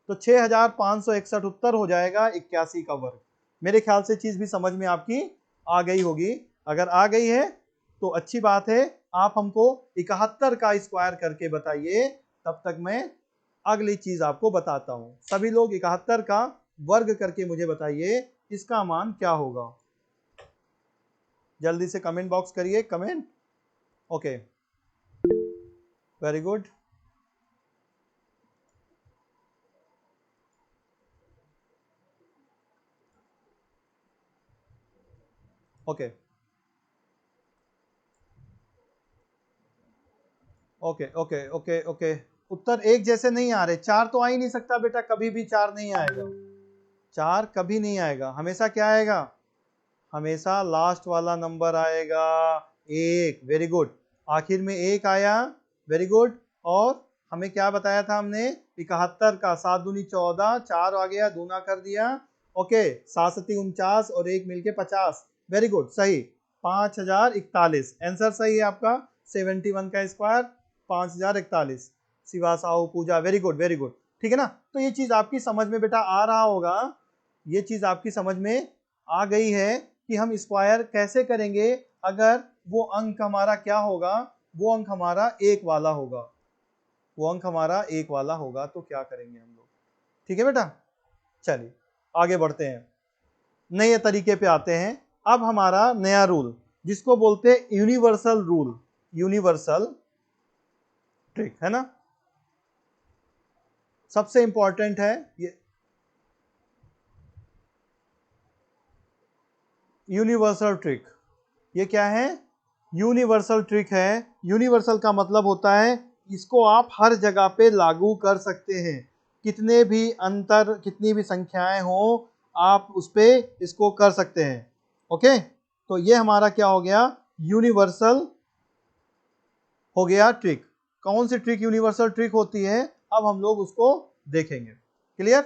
तो 6561 उत्तर हो जाएगा 81 का वर्ग। मेरे ख्याल से चीज भी समझ में आपकी आ गई होगी। अगर आ गई है तो अच्छी बात है, आप हमको 71 का स्क्वायर करके बताइए, तब तक मैं अगली चीज आपको बताता हूं। सभी लोग 71 का वर्ग करके मुझे बताइए इसका मान क्या होगा। जल्दी से कमेंट बॉक्स करिए comment. Okay, very good. Okay okay okay okay okay, उत्तर एक जैसे नहीं आ रहे। 4 तो आ ही नहीं सकता बेटा, कभी भी 4 नहीं आएगा, 4 कभी नहीं आएगा। हमेशा क्या आएगा? हमेशा लास्ट वाला नंबर आएगा, 1। वेरी गुड, आखिर में 1 आया, वेरी गुड। और हमें क्या बताया था हमने? 71 का 7 दूनी 14, 4 आ गया, दूना कर दिया। ओके, 7 सती 49 और 1 मिलके 50, वेरी गुड, सही, 5041। आंसर सही है आपका, 71 का स्क्वायर 5041। शिवा साहू पूजा, वेरी गुड वेरी गुड, ठीक है ना। तो ये चीज आपकी समझ में बेटा आ रहा होगा, ये चीज आपकी समझ में आ गई है कि हम स्क्वायर कैसे करेंगे अगर वो अंक हमारा क्या होगा, वो अंक हमारा 1 वाला होगा, वो अंक हमारा 1 वाला होगा, तो क्या करेंगे हम लोग। ठीक है बेटा, चलिए आगे बढ़ते हैं, नए तरीके पे आते हैं। अब हमारा नया रूल जिसको बोलते हैं यूनिवर्सल रूल, यूनिवर्सल ट्रिक, है ना, सबसे इंपॉर्टेंट है ये यूनिवर्सल ट्रिक। ये क्या है? यूनिवर्सल ट्रिक है। यूनिवर्सल का मतलब होता है इसको आप हर जगह पे लागू कर सकते हैं, कितने भी अंतर, कितनी भी संख्याएं हो, आप उस पे इसको कर सकते हैं। ओके, तो ये हमारा क्या हो गया? यूनिवर्सल हो गया ट्रिक। कौन सी ट्रिक यूनिवर्सल ट्रिक होती है, अब हम लोग उसको देखेंगे। क्लियर?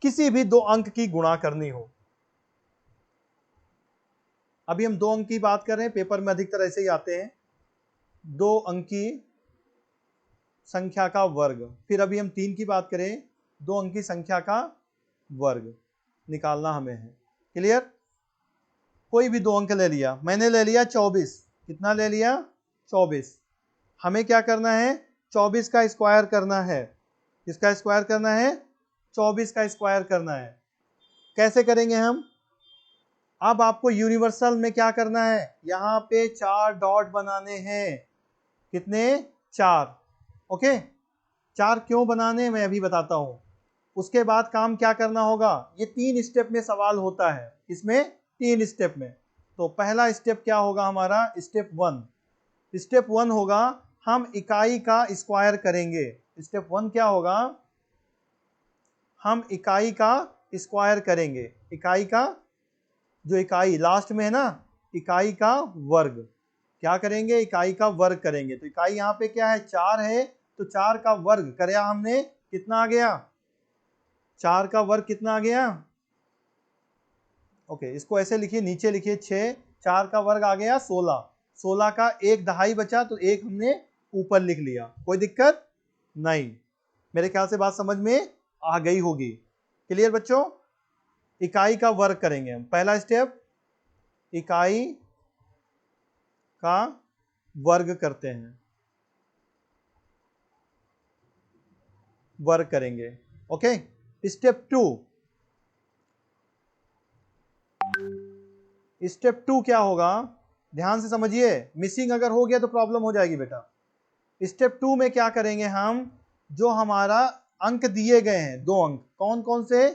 किसी भी दो अंक की गुणा करनी हो, अभी हम 2 अंक की बात कर रहे हैं, पेपर में अधिकतर ऐसे ही आते हैं, 2 अंकी संख्या का वर्ग। फिर अभी हम 3 की बात करें, 2 अंकी संख्या का वर्ग निकालना हमें है। क्लियर? कोई भी 2 अंक ले लिया, मैंने ले लिया 24, कितना ले लिया? 24। हमें क्या करना है? 24 का स्क्वायर करना है। किसका स्क्वायर करना है? 24 का स्क्वायर करना है। कैसे करेंगे हम? अब आपको यूनिवर्सल में क्या करना है? यहाँ पे 4 डॉट बनाने हैं। कितने? 4। ओके, 4 क्यों बनाने मैं अभी बताता हूं। उसके बाद काम क्या करना होगा, ये 3 स्टेप में सवाल होता है, इसमें 3 स्टेप में। तो पहला स्टेप क्या होगा हमारा? स्टेप 1। स्टेप 1 होगा हम इकाई का स्क्वायर करेंगे। स्टेप 1 क्या होगा? हम इकाई का स्क्वायर करेंगे। इकाई का, जो इकाई लास्ट में है ना, इकाई का वर्ग। क्या करेंगे? इकाई का वर्ग करेंगे। तो इकाई यहाँ पे क्या है? 4 है, तो 4 का वर्ग कराया हमने, कितना आ गया? 4 का वर्ग कितना आ गया? ओके, इसको ऐसे लिखिए, नीचे लिखिए 6, 4 का वर्ग आ गया 16, 16 का एक दहाई बचा, तो एक हमने ऊपर लिख लिया, कोई दिक्कत नहीं। मेरे ख्याल से बात समझ में आ गई होगी। क्लियर बच्चों? इकाई का वर्ग करेंगे हम, पहला स्टेप इकाई का वर्ग करते हैं, वर्ग करेंगे। ओके, स्टेप 2, स्टेप 2 क्या होगा? ध्यान से समझिए, मिसिंग अगर हो गया तो प्रॉब्लम हो जाएगी बेटा। स्टेप 2 में क्या करेंगे हम? जो हमारा अंक दिए गए हैं, 2 अंक, कौन कौन से?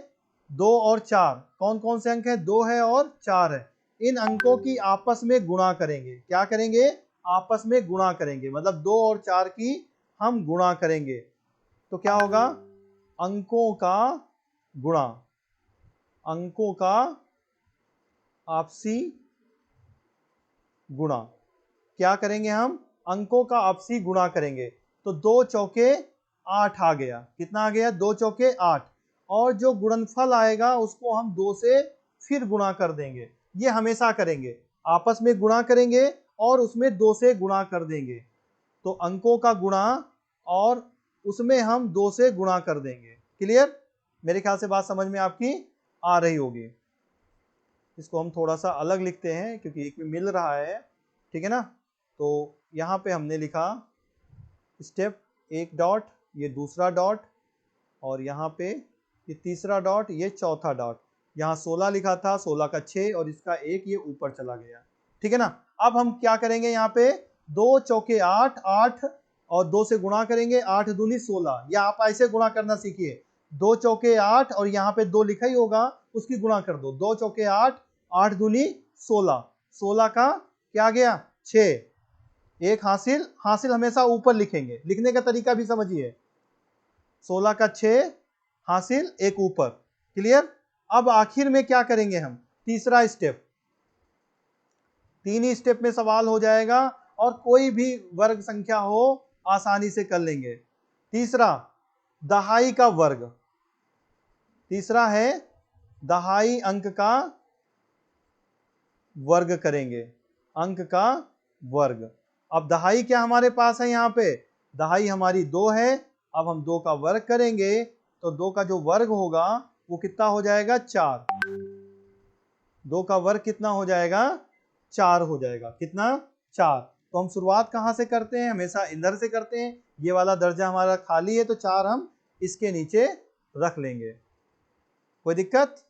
2 और 4। कौन कौन से अंक है? 2 है और 4 है। इन अंकों की आपस में गुणा करेंगे। क्या करेंगे? आपस में गुणा करेंगे, मतलब 2 और 4 की हम गुणा करेंगे। तो क्या होगा? अंकों का गुणा, अंकों का आपसी गुणा। क्या करेंगे हम? अंकों का आपसी गुणा करेंगे। तो 2 चौके 8 आ गया, कितना आ गया? 2 चौके 8। और जो गुणनफल आएगा उसको हम 2 से फिर गुणा कर देंगे। ये हमेशा करेंगे, आपस में गुणा करेंगे और उसमें 2 से गुणा कर देंगे। तो अंकों का गुणा और उसमें हम 2 से गुणा कर देंगे। क्लियर? मेरे ख्याल से बात समझ में आपकी आ रही होगी। इसको हम थोड़ा सा अलग लिखते हैं क्योंकि एक में मिल रहा है, ठीक है ना। तो यहाँ पे हमने लिखा स्टेप 1 डॉट, ये दूसरा डॉट, और यहाँ पे ये तीसरा डॉट, ये चौथा डॉट। यहाँ 16 लिखा था, 16 का 6 और इसका 1 ये ऊपर चला गया, ठीक है ना। अब हम क्या करेंगे, यहाँ पे 2 चौके 8, 8 और 2 से गुणा करेंगे, 8 दूनी 16। या आप ऐसे गुणा करना सीखिए, 2 चौके 8 और यहाँ पे 2 लिखा ही होगा, उसकी गुणा कर दो। 2 चौके 8, 8 दूनी 16, 16 का क्या गया 6, एक हासिल। हासिल हमेशा ऊपर लिखेंगे, लिखने का तरीका भी समझिए। 16 का 6 हासिल, एक ऊपर। क्लियर? अब आखिर में क्या करेंगे हम, तीसरा स्टेप। 3 ही स्टेप में सवाल हो जाएगा और कोई भी वर्ग संख्या हो आसानी से कर लेंगे। तीसरा दहाई का वर्ग, तीसरा है दहाई अंक का वर्ग करेंगे, अंक का वर्ग। अब दहाई क्या हमारे पास है, यहाँ पे दहाई हमारी 2 है। अब हम 2 का वर्ग करेंगे तो 2 का जो वर्ग होगा वो कितना हो जाएगा 4। 2 का वर्ग कितना हो जाएगा 4 हो जाएगा। कितना 4। तो हम शुरुआत कहाँ से करते हैं, हमेशा इधर से करते हैं। ये वाला दर्जा हमारा खाली है तो 4 हम इसके नीचे रख लेंगे, कोई दिक्कत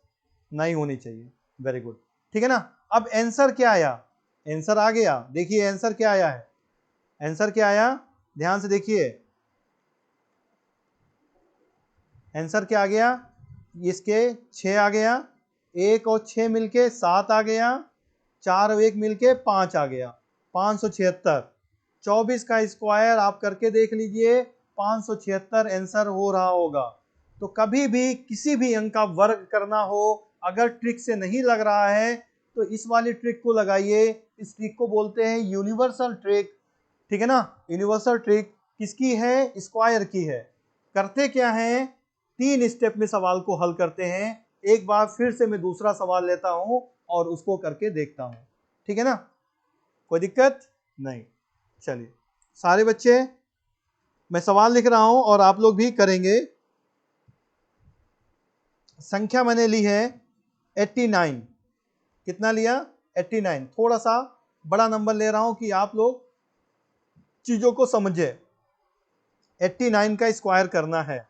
नहीं होनी चाहिए। वेरी गुड, ठीक है ना। अब आंसर क्या आया, आंसर आ गया। देखिए आंसर क्या आया है, आंसर क्या आया, ध्यान से देखिए। आंसर क्या आ गया, इसके 6 आ गया, 1 और 6 मिलके 7 आ गया, 4 और 1 मिलके 5 आ गया, 576। 24 का स्क्वायर आप करके देख लीजिए, 576 आंसर हो रहा होगा। तो कभी भी किसी भी अंक का वर्ग करना हो, अगर ट्रिक से नहीं लग रहा है तो इस वाली ट्रिक को लगाइए। इस ट्रिक को बोलते हैं यूनिवर्सल ट्रिक, ठीक है ना। यूनिवर्सल ट्रिक किसकी है, स्क्वायर की है। करते क्या है, 3 स्टेप में सवाल को हल करते हैं। एक बार फिर से मैं दूसरा सवाल लेता हूं और उसको करके देखता हूं, ठीक है ना, कोई दिक्कत नहीं। चलिए सारे बच्चे, मैं सवाल लिख रहा हूं और आप लोग भी करेंगे। संख्या मैंने ली है 89। कितना लिया 89। थोड़ा सा बड़ा नंबर ले रहा हूं कि आप लोग चीजों को समझे। 89 का स्क्वायर करना है,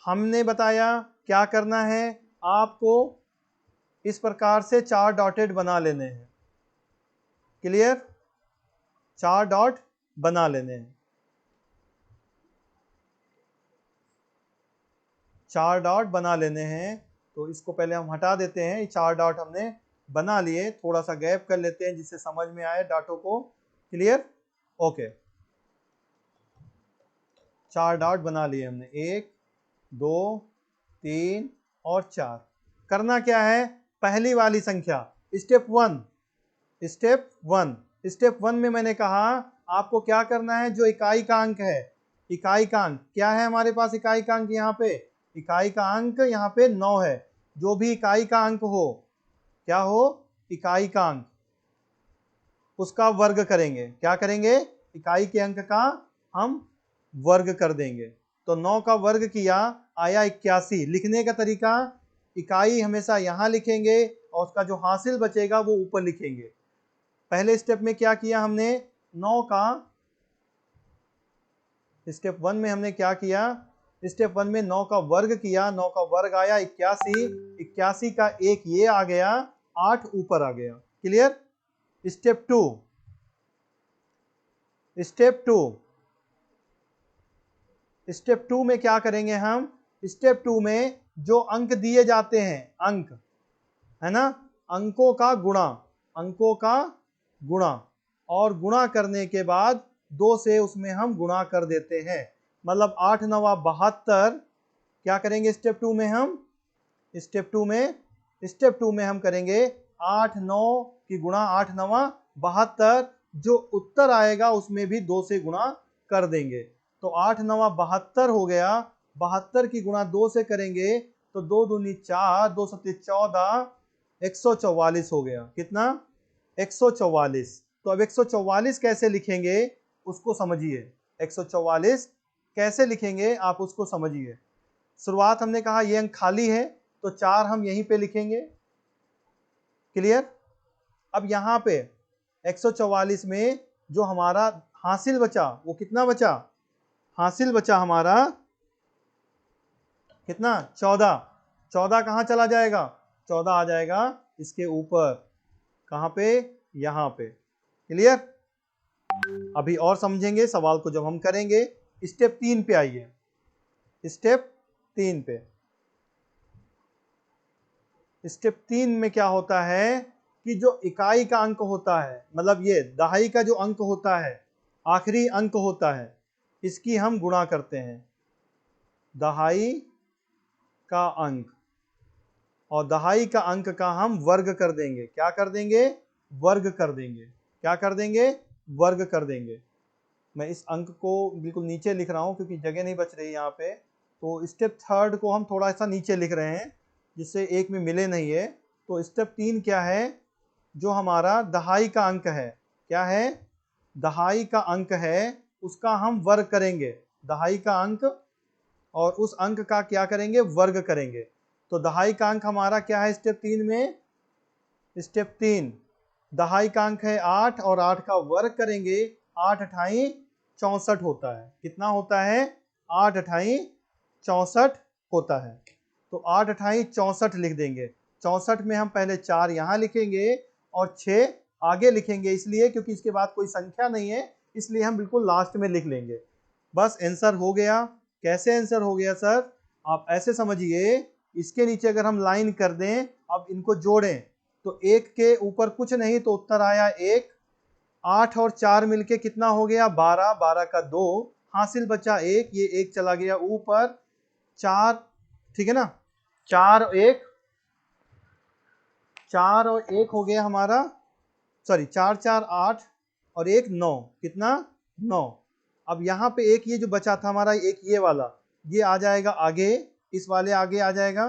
हमने बताया क्या करना है, आपको इस प्रकार से 4 डॉटेड बना लेने हैं। क्लियर? 4 डॉट बना लेने हैं, 4 डॉट बना लेने हैं। तो इसको पहले हम हटा देते हैं, 4 डॉट हमने बना लिए। थोड़ा सा गैप कर लेते हैं जिससे समझ में आए डॉटों को। क्लियर? ओके, 4 डॉट बना लिए हमने, 1 2 3 और 4। करना क्या है, पहली वाली संख्या स्टेप 1, स्टेप 1। स्टेप 1 में मैंने कहा आपको क्या करना है, जो इकाई का अंक है, इकाई का अंक क्या है हमारे पास, इकाई का अंक यहाँ पे, इकाई का अंक यहाँ पे 9 है। जो भी इकाई का अंक हो, क्या हो, इकाई का अंक, उसका वर्ग करेंगे। क्या करेंगे, इकाई के अंक का हम वर्ग कर देंगे। तो 9 का वर्ग किया, आया 81। लिखने का तरीका, इकाई हमेशा यहाँ लिखेंगे और उसका जो हासिल बचेगा वो ऊपर लिखेंगे। पहले स्टेप में क्या किया हमने, 9 का, स्टेप 1 में हमने क्या किया, स्टेप 1 में 9 का वर्ग किया, 9 का वर्ग आया 81। 81 का 1 ये आ गया, 8 ऊपर आ गया। क्लियर? स्टेप 2, स्टेप 2, स्टेप 2 में क्या करेंगे हम, स्टेप 2 में जो अंक दिए जाते हैं, अंक है ना, अंकों का गुणा, अंकों का गुणा, और गुणा करने के बाद 2 से उसमें हम गुणा कर देते हैं। मतलब 8 9 72। क्या करेंगे स्टेप 2 में हम, स्टेप 2 में, स्टेप 2 में हम करेंगे 8 9 की गुणा, 8 9 72। जो उत्तर आएगा उसमें भी 2 से गुणा कर देंगे। तो 8 9 72 हो गया। 72 की गुणा 2 से करेंगे तो 2 दूनी 4, 2 सत्ते 14, 144 हो गया। कितना? 144। तो अब 144 कैसे लिखेंगे उसको समझिए। 144 कैसे लिखेंगे आप उसको समझिए। शुरुआत हमने कहा ये अंक खाली है तो 4 हम यहीं पे लिखेंगे। क्लियर? अब यहाँ पे 144 में जो हमारा हासिल बचा वो कितना बचा? हासिल बचा हमारा कितना? 14। 14 कहाँ चला जाएगा? 14 आ जाएगा इसके ऊपर। कहाँ पे? यहाँ पे। क्लियर? अभी और समझेंगे सवाल को जब हम करेंगे। स्टेप 3 पे आइए। स्टेप 3 पे। स्टेप 3 में क्या होता है कि जो इकाई का अंक होता है, मतलब ये दहाई का जो अंक होता है, आखिरी अंक होता है, इसकी हम गुणा करते हैं। दहाई का अंक, और दहाई का अंक का हम वर्ग कर देंगे। क्या कर देंगे? वर्ग कर देंगे। क्या कर देंगे? वर्ग कर देंगे। मैं इस अंक को बिल्कुल नीचे लिख रहा हूं क्योंकि जगह नहीं बच रही यहाँ पे। तो स्टेप 3 को हम थोड़ा सा नीचे लिख रहे हैं जिससे एक में मिले नहीं है। तो स्टेप 3 क्या है? जो हमारा दहाई का अंक है, क्या है? दहाई का अंक है, उसका हम वर्ग करेंगे। दहाई का अंक और उस अंक का क्या करेंगे? वर्ग करेंगे। तो दहाई का अंक हमारा क्या है स्टेप 3 में? स्टेप 3 दहाई का अंक है 8 और 8 का वर्ग करेंगे। 8 अठाई 64 होता है। कितना होता है? 8 अठाई 64 होता है। तो 8 अठाई 64 लिख देंगे। 64 में हम पहले 4 यहाँ लिखेंगे और 6 आगे लिखेंगे, इसलिए क्योंकि इसके बाद कोई संख्या नहीं है, इसलिए हम बिल्कुल लास्ट में लिख लेंगे। बस आंसर हो गया। कैसे आंसर हो गया सर? आप ऐसे समझिए, इसके नीचे अगर हम लाइन कर दें, अब इनको जोड़ें तो 1 के ऊपर कुछ नहीं तो उत्तर आया 1। 8 और 4 मिलके कितना हो गया? 12। 12 का 2, हासिल बचा 1, ये 1 चला गया ऊपर। 4, ठीक है ना? 4 और 1, 4 और 1 हो गया हमारा, सॉरी 4 4 8 और 1 9। कितना? 9। अब यहाँ पे एक ये जो बचा था हमारा, एक ये वाला, ये आ जाएगा आगे, इस वाले आगे आ जाएगा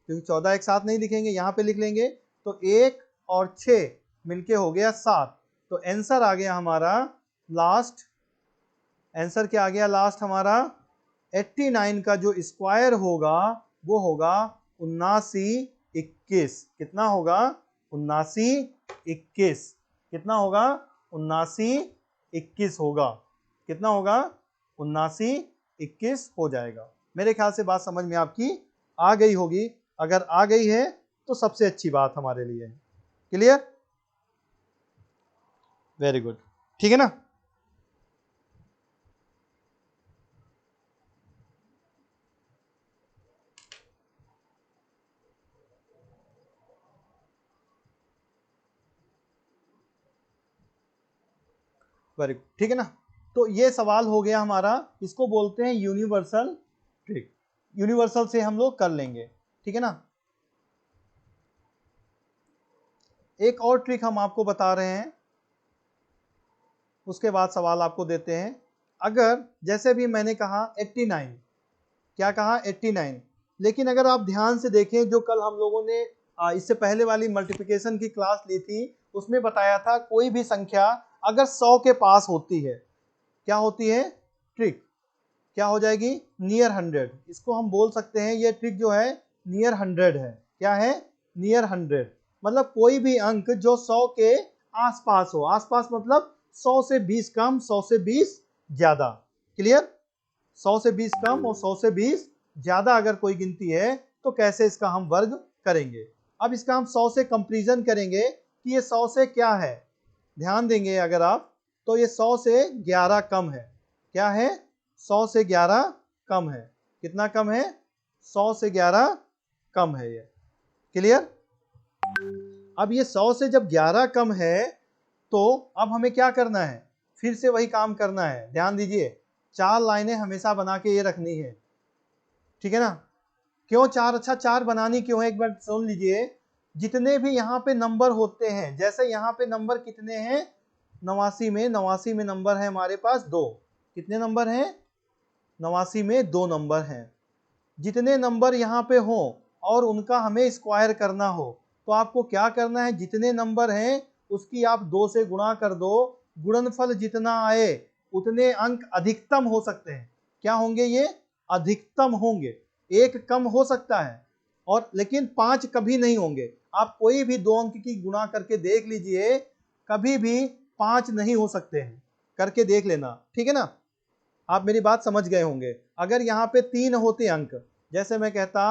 क्योंकि 14 एक साथ नहीं लिखेंगे, यहाँ पे लिख लेंगे। तो 1 और 6 मिलके हो गया 7। तो आंसर आ गया हमारा लास्ट। आंसर क्या आ गया लास्ट हमारा? 89 का जो स्क्वायर होगा वो होगा 79 21। कितना होगा? 79 21। कितना होगा? 79 21 होगा। कितना होगा? 79 21 हो जाएगा। मेरे ख्याल से बात समझ में आपकी आ गई होगी। अगर आ गई है तो सबसे अच्छी बात हमारे लिए है। क्लियर? Very good. ठीक है ना? Very good. ठीक है ना? तो ये सवाल हो गया हमारा, इसको बोलते हैं यूनिवर्सल ट्रिक। यूनिवर्सल से हम लोग कर लेंगे। ठीक है ना? एक और ट्रिक हम आपको बता रहे हैं, उसके बाद सवाल आपको देते हैं। अगर जैसे भी मैंने कहा 89, क्या कहा? 89। लेकिन अगर आप ध्यान से देखें, जो कल हम लोगों ने इससे पहले वाली मल्टीप्लिकेशन की क्लास ली थी, उसमें बताया था कोई भी संख्या अगर 100 के पास होती है, क्या होती है? ट्रिक क्या हो जाएगी? नियर 100। इसको हम बोल सकते हैं, ये ट्रिक जो है नियर 100 है। क्या है? नियर 100। मतलब कोई भी अंक जो 100 के आसपास हो। आसपास मतलब 100 से 20 कम, 100 से 20 ज्यादा। क्लियर? 100 से 20 कम और 100 से 20 ज्यादा अगर कोई गिनती है तो कैसे इसका हम वर्ग करेंगे। अब इसका हम 100 से कंपैरिजन करेंगे कि ये 100 से क्या है। ध्यान देंगे अगर आप, तो ये 100 से 11 कम है। क्या है? 100 से 11 कम है। कितना कम है? 100 से 11 कम है ये। क्लियर? अब ये 100 से जब 11 कम है तो अब हमें क्या करना है? फिर से वही काम करना है। ध्यान दीजिए, 4 लाइनें हमेशा बना के ये रखनी है। ठीक है ना? क्यों 4? अच्छा 4 बनानी क्यों है, एक बार सुन लीजिए। जितने भी यहाँ पे नंबर होते हैं, जैसे यहाँ पे नंबर कितने हैं? 89 में, 89 में नंबर है हमारे पास 2। कितने नंबर हैं? 89 में 2 नंबर हैं। जितने नंबर यहाँ पे हो और उनका हमें स्क्वायर करना हो, तो आपको क्या करना है, जितने नंबर हैं उसकी आप 2 से गुणा कर दो, गुणनफल जितना आए उतने अंक अधिकतम हो सकते हैं। क्या होंगे ये? अधिकतम होंगे। एक कम हो सकता है और लेकिन 5 कभी नहीं होंगे। आप कोई भी 2 अंक की गुणा करके देख लीजिए, कभी भी 5 नहीं हो सकते हैं, करके देख लेना, ठीक है ना। आप मेरी बात समझ गए होंगे। अगर यहाँ पे 3 होते अंक, जैसे मैं कहता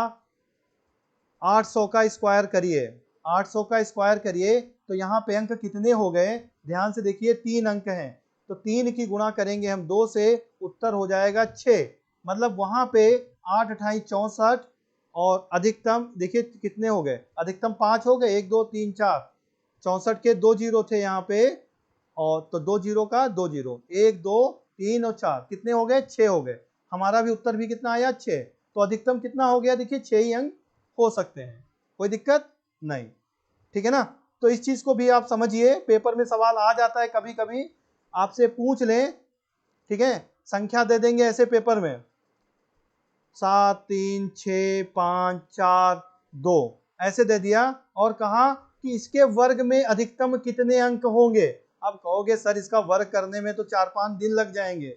800 का स्क्वायर करिए, 800 का स्क्वायर करिए, तो यहाँ पे अंक कितने हो गए? ध्यान से देखिए, 3 अंक हैं, तो 3 की गुणा करेंगे हम 2 से, उत्तर हो जाएगा 6। मतलब वहां पे 8 अठाई 64 और अधिकतम देखिए कितने हो गए? अधिकतम 5 हो गए, 1 2 3 4, 64 के 2 जीरो थे यहाँ पे, और तो 2 जीरो का 2 जीरो, 1 2 3 और 4 कितने हो गए? 6 हो गए। हमारा भी उत्तर भी कितना आया? 6। तो अधिकतम कितना हो गया? देखिए 6 ही अंक हो सकते हैं, कोई दिक्कत नहीं, ठीक है ना। तो इस चीज को भी आप समझिए, पेपर में सवाल आ जाता है कभी कभी, आपसे पूछ लें, ठीक है, संख्या दे देंगे ऐसे पेपर में 7 3 6 5 4 2 ऐसे दे दिया, और कहा कि इसके वर्ग में अधिकतम कितने अंक होंगे। अब कहोगे सर इसका वर्ग करने में तो 4-5 दिन लग जाएंगे,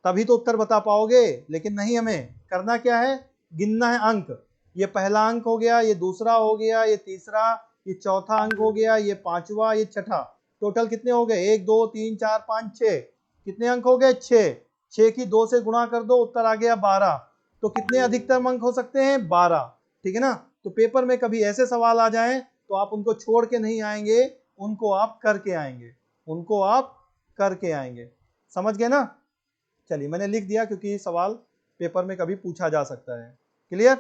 तभी तो उत्तर बता पाओगे। लेकिन नहीं, हमें करना क्या है? गिनना है अंक। ये पहला अंक हो गया, ये दूसरा हो गया, ये तीसरा, ये चौथा अंक हो गया, ये पांचवा, ये छठा। टोटल कितने हो गए? 1 2 3 4 5 6। कितने अंक हो गए? 6। 6 की 2 से गुणा कर दो, उत्तर आ गया 12। तो कितने अधिकतम अंक हो सकते हैं? 12, ठीक है ना। तो पेपर में कभी ऐसे सवाल आ जाएं तो आप उनको छोड़ के नहीं आएंगे, उनको आप करके आएंगे, उनको आप करके आएंगे। समझ गए ना? चलिए, मैंने लिख दिया क्योंकि सवाल पेपर में कभी पूछा जा सकता है। क्लियर?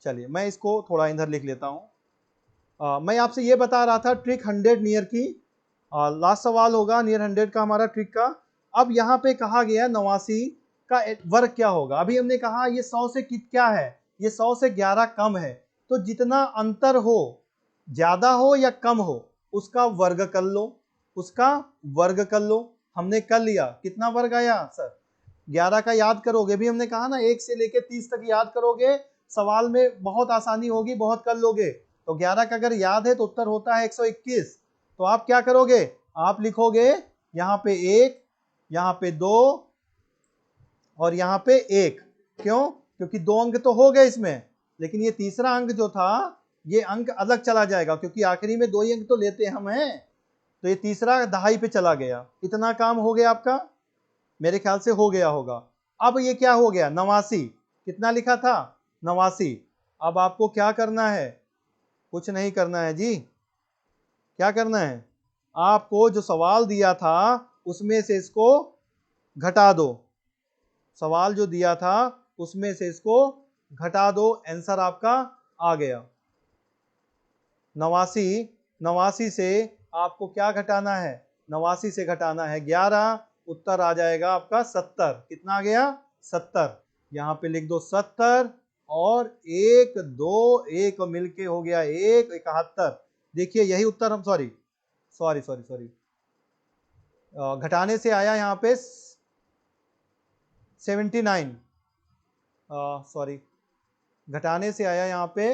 चलिए मैं इसको थोड़ा इधर लिख लेता हूं। मैं आपसे ये बता रहा था ट्रिक 100 नियर की। लास्ट सवाल होगा नियर 100 का हमारा ट्रिक का। अब यहाँ पे कहा गया 89 का वर्ग क्या होगा। अभी हमने कहा ये 100 से क्या है? ये 100 से 11 कम है, तो जितना अंतर हो, ज्यादा हो या कम हो, उसका वर्ग कर लो, उसका वर्ग कर लो। हमने कर लिया, कितना वर्ग आया सर? 11 का याद करोगे भी, हमने कहा ना 1 से लेके 30 तक याद करोगे, सवाल में बहुत आसानी होगी, बहुत कर लोगे। तो 11 का अगर याद है तो उत्तर होता है 121। तो आप क्या करोगे? आप लिखोगे यहाँ पे 1, यहाँ पे 2 और यहाँ पे 1। क्यों? क्योंकि 2 अंक तो हो गए इसमें, लेकिन ये तीसरा अंक जो था ये अंक अलग चला जाएगा, क्योंकि आखिरी में 2 ही अंक तो लेते हम हैं। तो ये तीसरा दहाई पे चला गया। इतना काम हो गया आपका, मेरे ख्याल से हो गया होगा। अब ये क्या हो गया? 89। कितना लिखा था? 89। अब आपको क्या करना है? कुछ नहीं करना है जी। क्या करना है? आपको जो सवाल दिया था उसमें से इसको घटा दो। सवाल जो दिया था उसमें से इसको घटा दो, आंसर आपका आ गया 89। 89 से आपको क्या घटाना है? 89 से घटाना है 11, उत्तर आ जाएगा आपका 70। कितना आ गया? 70। यहाँ पे लिख दो 70 और 1 2 1 मिलके हो गया 1 71। देखिए यही उत्तर हम सॉरी सॉरी सॉरी सॉरी घटाने से आया यहाँ पे 79। सॉरी, घटाने से आया यहाँ पे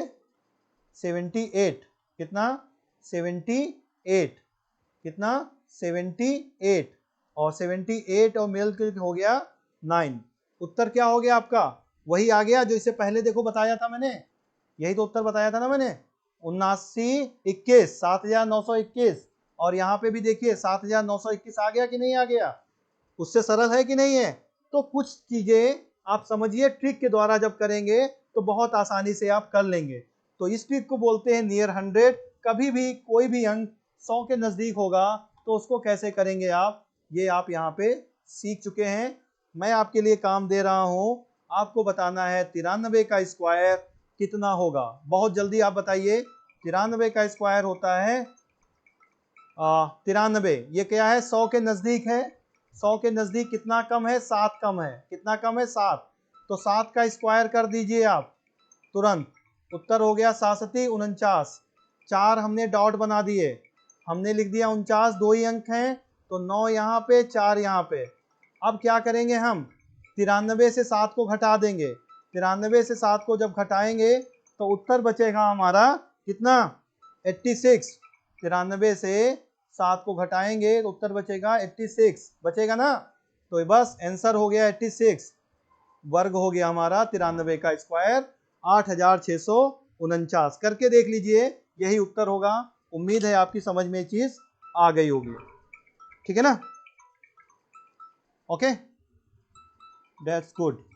78। कितना? 78। कितना? 78। और 78 और मिल के हो गया 9। उत्तर क्या हो गया आपका? वही आ गया जो इससे पहले देखो बताया था मैंने, यही तो उत्तर बताया था ना मैंने, 7921, 7921। और यहाँ पे भी देखिए 7921 आ गया कि नहीं आ गया? उससे सरल है कि नहीं है? तो कुछ चीजें आप समझिए, ट्रिक के द्वारा जब करेंगे तो बहुत आसानी से आप कर लेंगे। तो इस ट्रिक को बोलते हैं नियर 100। कभी भी कोई भी अंक 100 के नजदीक होगा तो उसको कैसे करेंगे आप, ये आप यहाँ पे सीख चुके हैं। मैं आपके लिए काम दे रहा हूं, आपको बताना है 93 का स्क्वायर कितना होगा। बहुत जल्दी आप बताइए। 93 का स्क्वायर होता है 93। ये क्या है? 100 के नजदीक है। 100 के नजदीक कितना कम है? 7 कम है। कितना कम है? 7। तो 7 का स्क्वायर कर दीजिए आप तुरंत, उत्तर हो गया 7 49। 4 हमने डॉट बना दिए, हमने लिख दिया 49, 2 ही अंक हैं, तो 9 यहाँ पे 4 यहाँ पे। अब क्या करेंगे हम? 93 से 7 को घटा देंगे। 93 से 7 को जब घटाएंगे तो उत्तर बचेगा हमारा कितना 86। 93 से 7 को घटाएंगे तो उत्तर बचेगा 86 बचेगा ना। तो ये बस आंसर हो गया 86, वर्ग हो गया हमारा 93 का स्क्वायर 8649। करके देख लीजिए, यही उत्तर होगा। उम्मीद है आपकी समझ में चीज आ गई होगी। ठीक है ना? Okay, that's good.